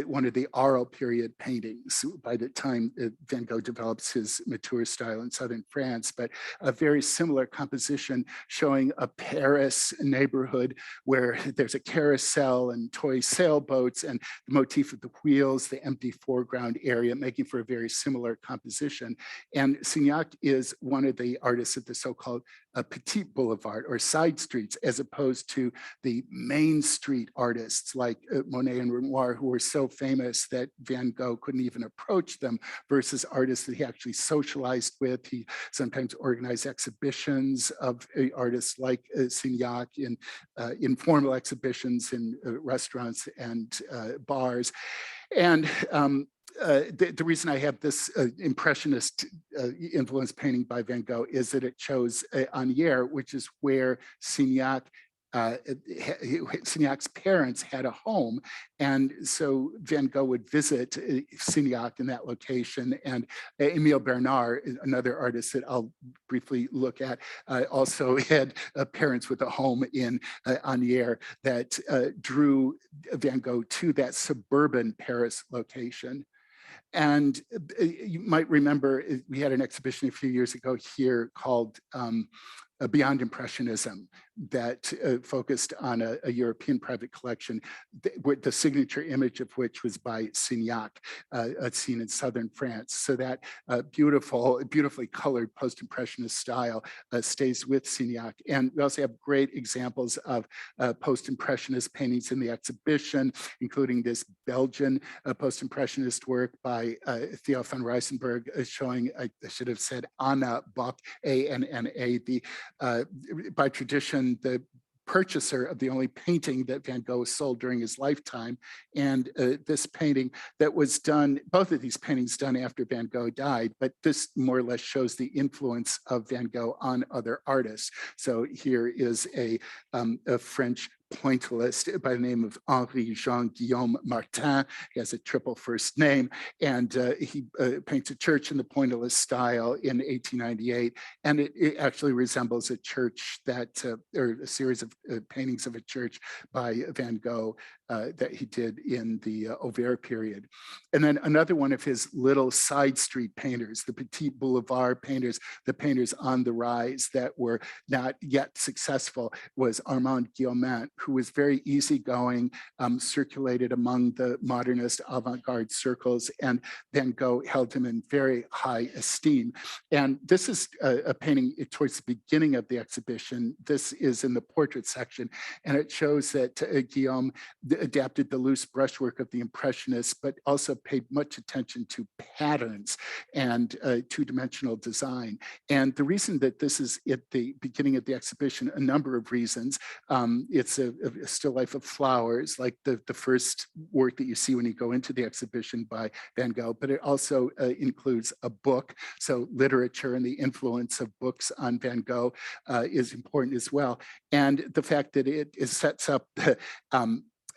one of the Arles period paintings by the time Van Gogh develops his mature style in southern France, but a very similar composition showing a Paris neighborhood where there's a carousel and toy sailboats and the motif of the wheels, the empty foreground area, making for a very similar composition. And Signac is one of the artists of the so-called a petit boulevard or side streets, as opposed to the main street artists like Monet and Renoir, who were so famous that Van Gogh couldn't even approach them, versus artists that he actually socialized with. He sometimes organized exhibitions of artists like Signac in informal exhibitions in restaurants and bars. And the reason I have this impressionist influence painting by Van Gogh is that it chose Anières, which is where Signac's parents had a home. And so Van Gogh would visit Signac in that location. And Émile Bernard, another artist that I'll briefly look at, also had parents with a home in Anières that drew Van Gogh to that suburban Paris location. And you might remember we had an exhibition a few years ago here called Beyond Impressionism that focused on a European private collection, the signature image of which was by Signac, a scene in southern France. So that beautifully colored post-impressionist style stays with Signac. And we also have great examples of post-impressionist paintings in the exhibition, including this Belgian post-impressionist work by Theo van Rijsenberg, showing, I should have said, Anna Bock, A-N-N-A, by tradition, the purchaser of the only painting that Van Gogh sold during his lifetime. And this painting that was done, both of these paintings done after Van Gogh died, but this more or less shows the influence of Van Gogh on other artists. So here is a French pointillist by the name of Henri Jean Guillaume Martin. He has a triple first name, and he paints a church in the pointillist style in 1898, and it actually resembles a church that, or a series of paintings of a church by Van Gogh that he did in the Auvers period. And then another one of his little side street painters, the Petit Boulevard painters, the painters on the rise that were not yet successful, was Armand Gilman, who was very easygoing, circulated among the modernist avant-garde circles, and Van Gogh held him in very high esteem. And this is a painting towards the beginning of the exhibition. This is in the portrait section, and it shows that Guillaume adapted the loose brushwork of the Impressionists, but also paid much attention to patterns and two-dimensional design. And the reason that this is at the beginning of the exhibition, a number of reasons. It's a still life of flowers, like the first work that you see when you go into the exhibition by Van Gogh, but it also includes a book. So literature and the influence of books on Van Gogh is important as well. And the fact that it sets up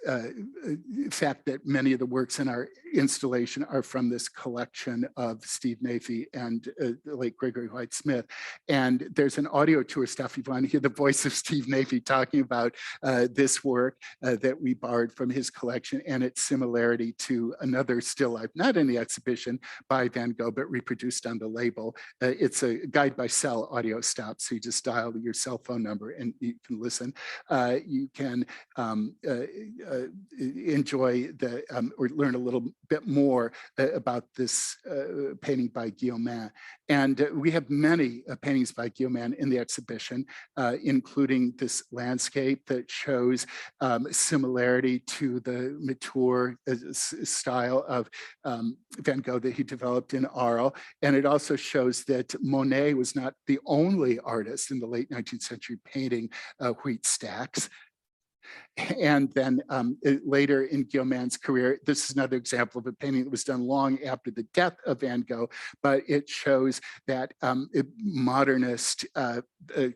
the fact that many of the works in our installation are from this collection of Steve Nafy and the late Gregory White Smith. And there's an audio tour stuff. You want to hear the voice of Steve Nafy talking about this work that we borrowed from his collection and its similarity to another still life, not in the exhibition by Van Gogh, but reproduced on the label. It's a guide by cell audio stop. So you just dial your cell phone number and you can listen. You can enjoy the or learn a little bit more about this painting by Guillaume. And we have many paintings by Guillaume in the exhibition, including this landscape that shows similarity to the mature style of Van Gogh that he developed in Arles. And it also shows that Monet was not the only artist in the late 19th century painting wheat stacks. And then later in Guillaume's career, this is another example of a painting that was done long after the death of Van Gogh, but it shows that modernist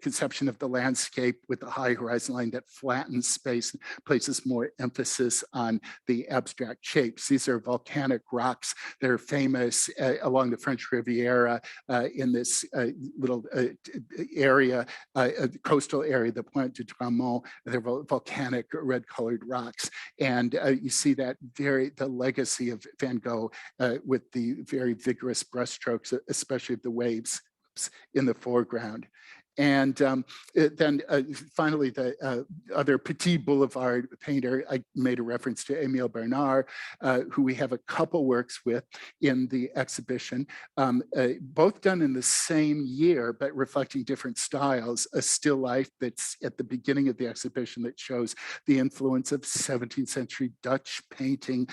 conception of the landscape with the high horizon line that flattens space, places more emphasis on the abstract shapes. These are volcanic rocks that are famous along the French Riviera in this little area, coastal area, the Pointe du Tremont. They're volcanic red-colored rocks, and you see that the legacy of Van Gogh with the very vigorous brushstrokes, especially of the waves in the foreground. And then finally, the other Petit Boulevard painter, I made a reference to Émile Bernard, who we have a couple works with in the exhibition, both done in the same year, but reflecting different styles. A still life that's at the beginning of the exhibition that shows the influence of 17th century Dutch painting,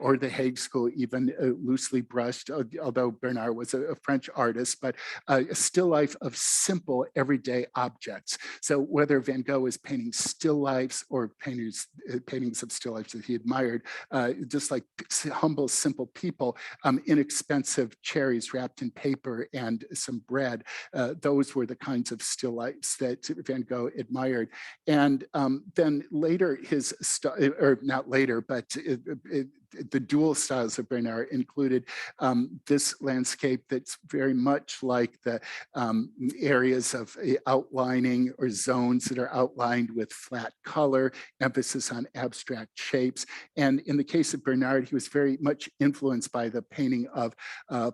or the Hague School, even loosely brushed, although Bernard was a French artist, but a still life of simple everyday objects. So whether Van Gogh is painting still lifes or paintings of still lifes that he admired, just like humble, simple people, inexpensive cherries wrapped in paper and some bread, those were the kinds of still lifes that Van Gogh admired. And then later or not later, but the dual styles of Bernard included this landscape that's very much like the areas of outlining or zones that are outlined with flat color, emphasis on abstract shapes. And in the case of Bernard, he was very much influenced by the painting of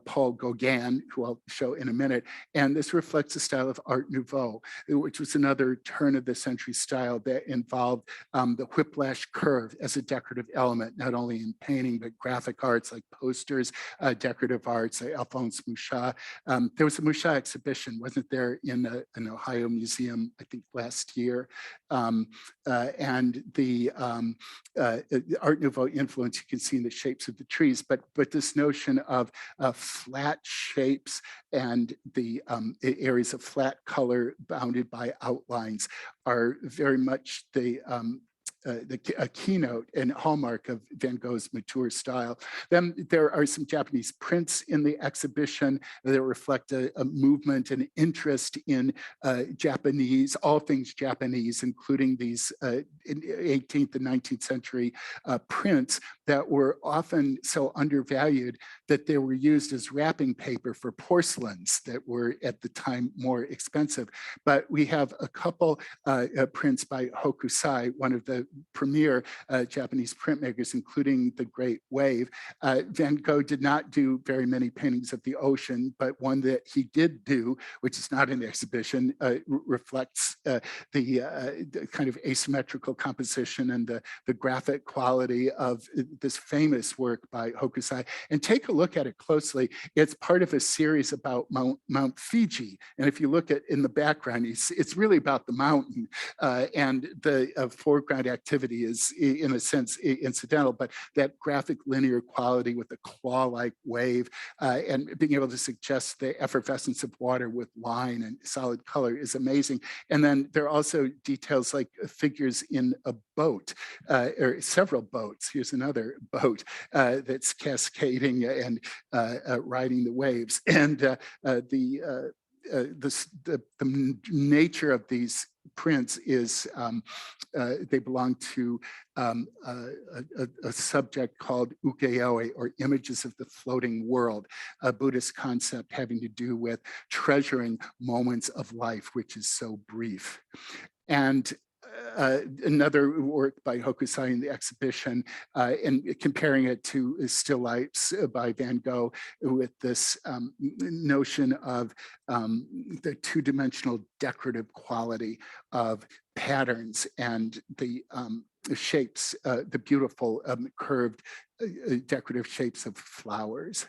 Paul Gauguin, who I'll show in a minute. And this reflects a style of Art Nouveau, which was another turn of the century style that involved the whiplash curve as a decorative element, not only in painting, but graphic arts like posters, decorative arts like Alphonse Mouchat. There was a Mouchat exhibition, wasn't there, in an Ohio museum, I think last year. And the Art Nouveau influence you can see in the shapes of the trees, but this notion of flat shapes and the areas of flat color bounded by outlines are very much a keynote and hallmark of Van Gogh's mature style. Then there are some Japanese prints in the exhibition that reflect a movement and interest in Japanese, all things Japanese, including these 18th and 19th century prints that were often so undervalued that they were used as wrapping paper for porcelains that were at the time more expensive. But we have a couple prints by Hokusai, one of the premier Japanese printmakers, including the Great Wave. Van Gogh did not do very many paintings of the ocean, but one that he did do, which is not in the exhibition, reflects the kind of asymmetrical composition and the graphic quality of this famous work by Hokusai. And take a look at it closely. It's part of a series about Mount Fiji. And if you look at in the background, it's really about the mountain, and the foreground activity is in a sense incidental, but that graphic linear quality with the claw-like wave and being able to suggest the effervescence of water with line and solid color is amazing. And then there are also details like figures in a boat, or several boats. Here's another boat that's cascading and riding the waves. And the nature of these prints is they belong to a subject called ukiyo-e, or images of the floating world, a Buddhist concept having to do with treasuring moments of life, which is so brief. And another work by Hokusai in the exhibition, and comparing it to still lifes by Van Gogh with this notion of the two-dimensional decorative quality of patterns and the shapes, the beautiful curved decorative shapes of flowers.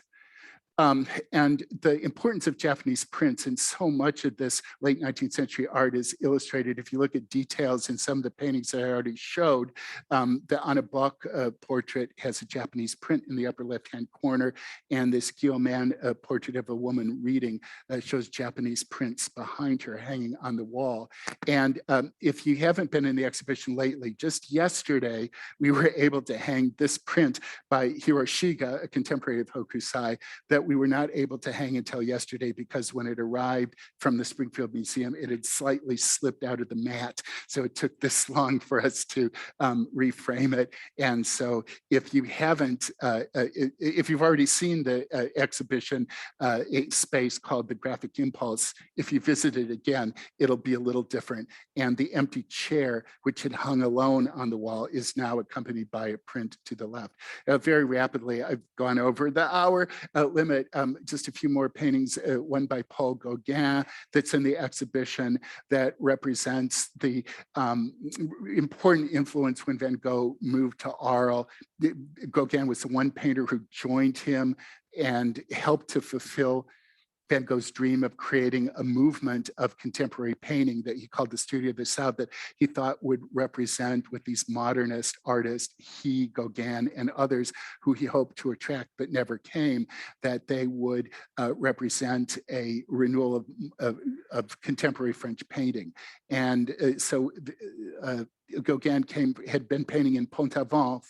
And the importance of Japanese prints in so much of this late 19th century art is illustrated if you look at details in some of the paintings that I already showed. The Anna Bock portrait has a Japanese print in the upper left-hand corner, and this Guillaumin portrait of a woman reading shows Japanese prints behind her hanging on the wall. And if you haven't been in the exhibition lately, just yesterday, we were able to hang this print by Hiroshiga, a contemporary of Hokusai, that we were not able to hang until yesterday because when it arrived from the Springfield Museum, it had slightly slipped out of the mat. So it took this long for us to reframe it. And so if you haven't, if you've already seen the exhibition space called The Graphic Impulse, if you visit it again, it'll be a little different. And the empty chair, which had hung alone on the wall, is now accompanied by a print to the left. Very rapidly, I've gone over the hour limit. limit, just a few more paintings, one by Paul Gauguin that's in the exhibition that represents the important influence when Van Gogh moved to Arles. Gauguin was the one painter who joined him and helped to fulfill Van Gogh's dream of creating a movement of contemporary painting that he called the Studio of the South, that he thought would represent with these modernist artists, he, Gauguin, and others who he hoped to attract but never came, that they would represent a renewal of contemporary French painting. And so Gauguin had been painting in Pont-Aven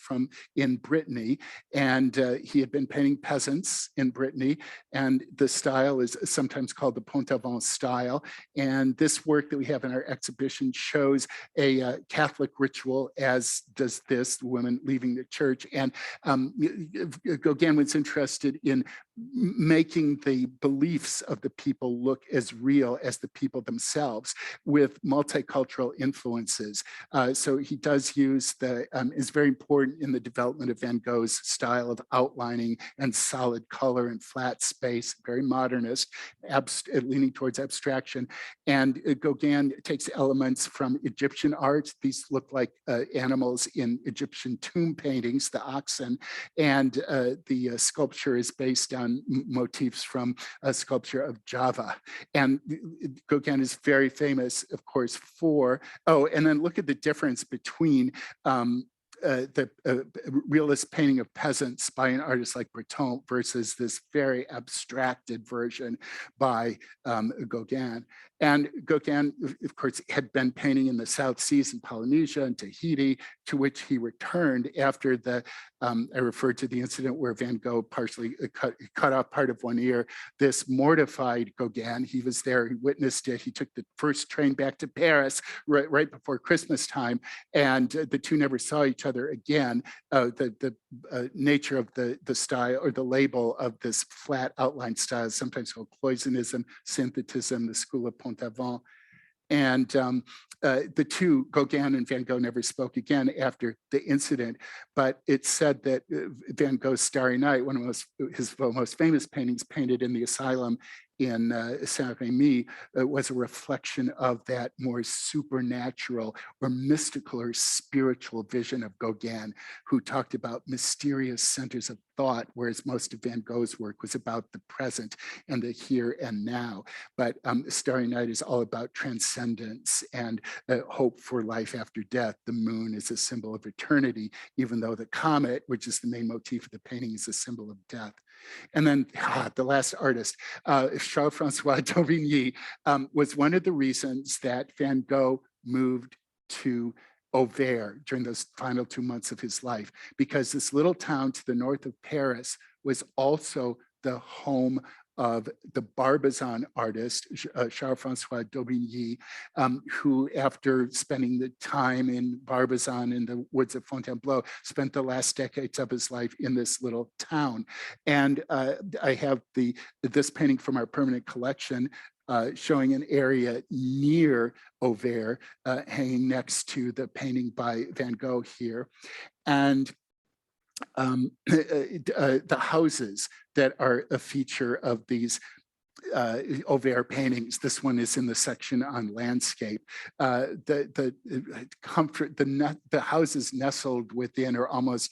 in Brittany, and he had been painting peasants in Brittany, and the style is sometimes called the Pont-Aven style. And this work that we have in our exhibition shows a Catholic ritual, as does this, the women leaving the church. And Gauguin was interested in making the beliefs of the people look as real as the people themselves, with multicultural influences. So he does use is very important in the development of Van Gogh's style of outlining and solid color and flat space, very modernist, leaning towards abstraction. And Gauguin takes elements from Egyptian art. These look like animals in Egyptian tomb paintings, the oxen, and the sculpture is based on motifs from a sculpture of Java. And Gauguin is very famous, of course, for, and then look at the difference between the realist painting of peasants by an artist like Bratton versus this very abstracted version by Gauguin. And Gauguin, of course, had been painting in the South Seas in Polynesia and Tahiti, to which he returned after I referred to the incident where Van Gogh partially cut off part of one ear. This mortified Gauguin. He was there, he witnessed it. He took the first train back to Paris right before Christmas time, and the two never saw each other again. The nature of the style, or the label of this flat outline style, is sometimes called Cloisonnism, synthetism, the school of Pont-Aven. And the two, Gauguin and Van Gogh, never spoke again after the incident, but it's said that Van Gogh's Starry Night, one of his most famous paintings, painted in the asylum in Saint-Rémy, was a reflection of that more supernatural or mystical or spiritual vision of Gauguin, who talked about mysterious centers of thought, whereas most of Van Gogh's work was about the present and the here and now. But Starry Night is all about transcendence and hope for life after death. The moon is a symbol of eternity, even though the comet, which is the main motif of the painting, is a symbol of death. And then the last artist, Charles-Francois Tobini, was one of the reasons that Van Gogh moved to Auvers during those final 2 months of his life, because this little town to the north of Paris was also the home of the Barbizon artist, Charles-Francois Tobini, who, after spending the time in Barbizon in the woods of Fontainebleau, spent the last decades of his life in this little town. And I have this painting from our permanent collection showing an area near Auvers, hanging next to the painting by Van Gogh here. And the houses that are a feature of these Auvers paintings. This one is in the section on landscape. The comfort, the houses nestled within are almost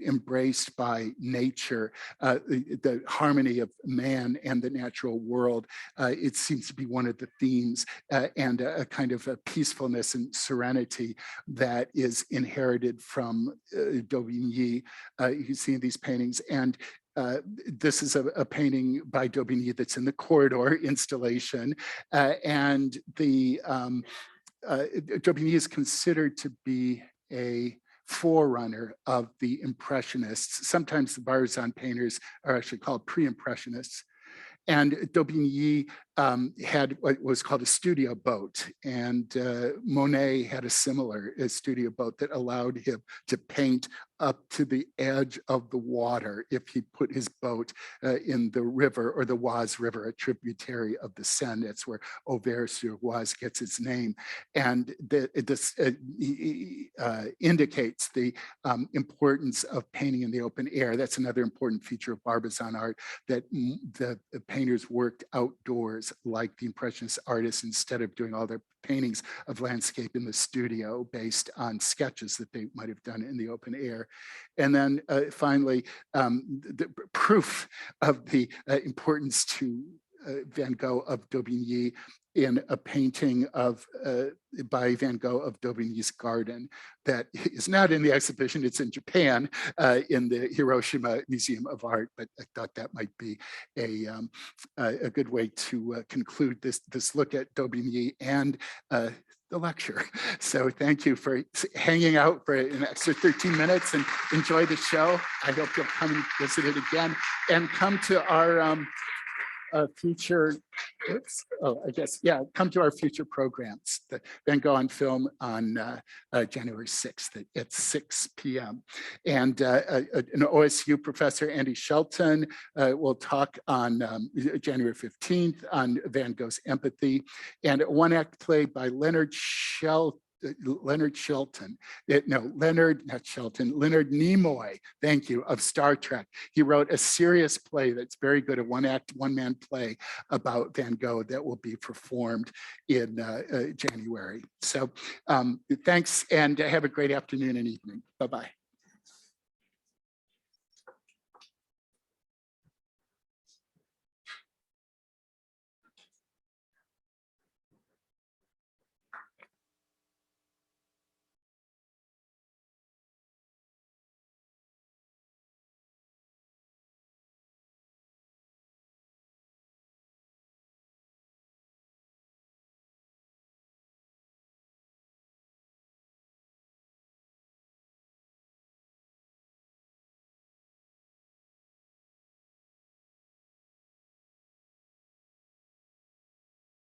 embraced by nature. The harmony of man and the natural world, it seems to be one of the themes, and a kind of a peacefulness and serenity that is inherited from Daubigny. You see in these paintings. And this is a painting by Tobini that's in the corridor installation, and the Tobini is considered to be a forerunner of the Impressionists. Sometimes the Barbizon painters are actually called pre-Impressionists. And Tobini had what was called a studio boat, and Monet had a similar studio boat that allowed him to paint up to the edge of the water if he put his boat in the river, or the Oise River, a tributary of the Seine. That's where Auvers-sur-Oise gets its name. And this indicates the importance of painting in the open air. That's another important feature of Barbizon art, that the painters worked outdoors like the Impressionist artists, instead of doing all their paintings of landscape in the studio based on sketches that they might have done in the open air. And then finally, the proof of the importance to Van Gogh of Daubigny in a painting of by Van Gogh of Daubigny's garden that is not in the exhibition. It's in Japan in the Hiroshima Museum of Art, but I thought that might be a good way to conclude this look at Daubigny and the lecture. So thank you for hanging out for an extra 13 minutes, and enjoy the show. I hope you'll come and visit it again, and come to our future, come to our future programs. The Van Gogh on Film on January 6th at 6 p.m. And an OSU professor, Andy Shelton, will talk on January 15th on Van Gogh's Empathy, and a one-act play by Leonard Nimoy, thank you, of Star Trek. He wrote a serious play that's very good, a one-act, one-man play about Van Gogh that will be performed in January. So thanks, and have a great afternoon and evening. Bye-bye.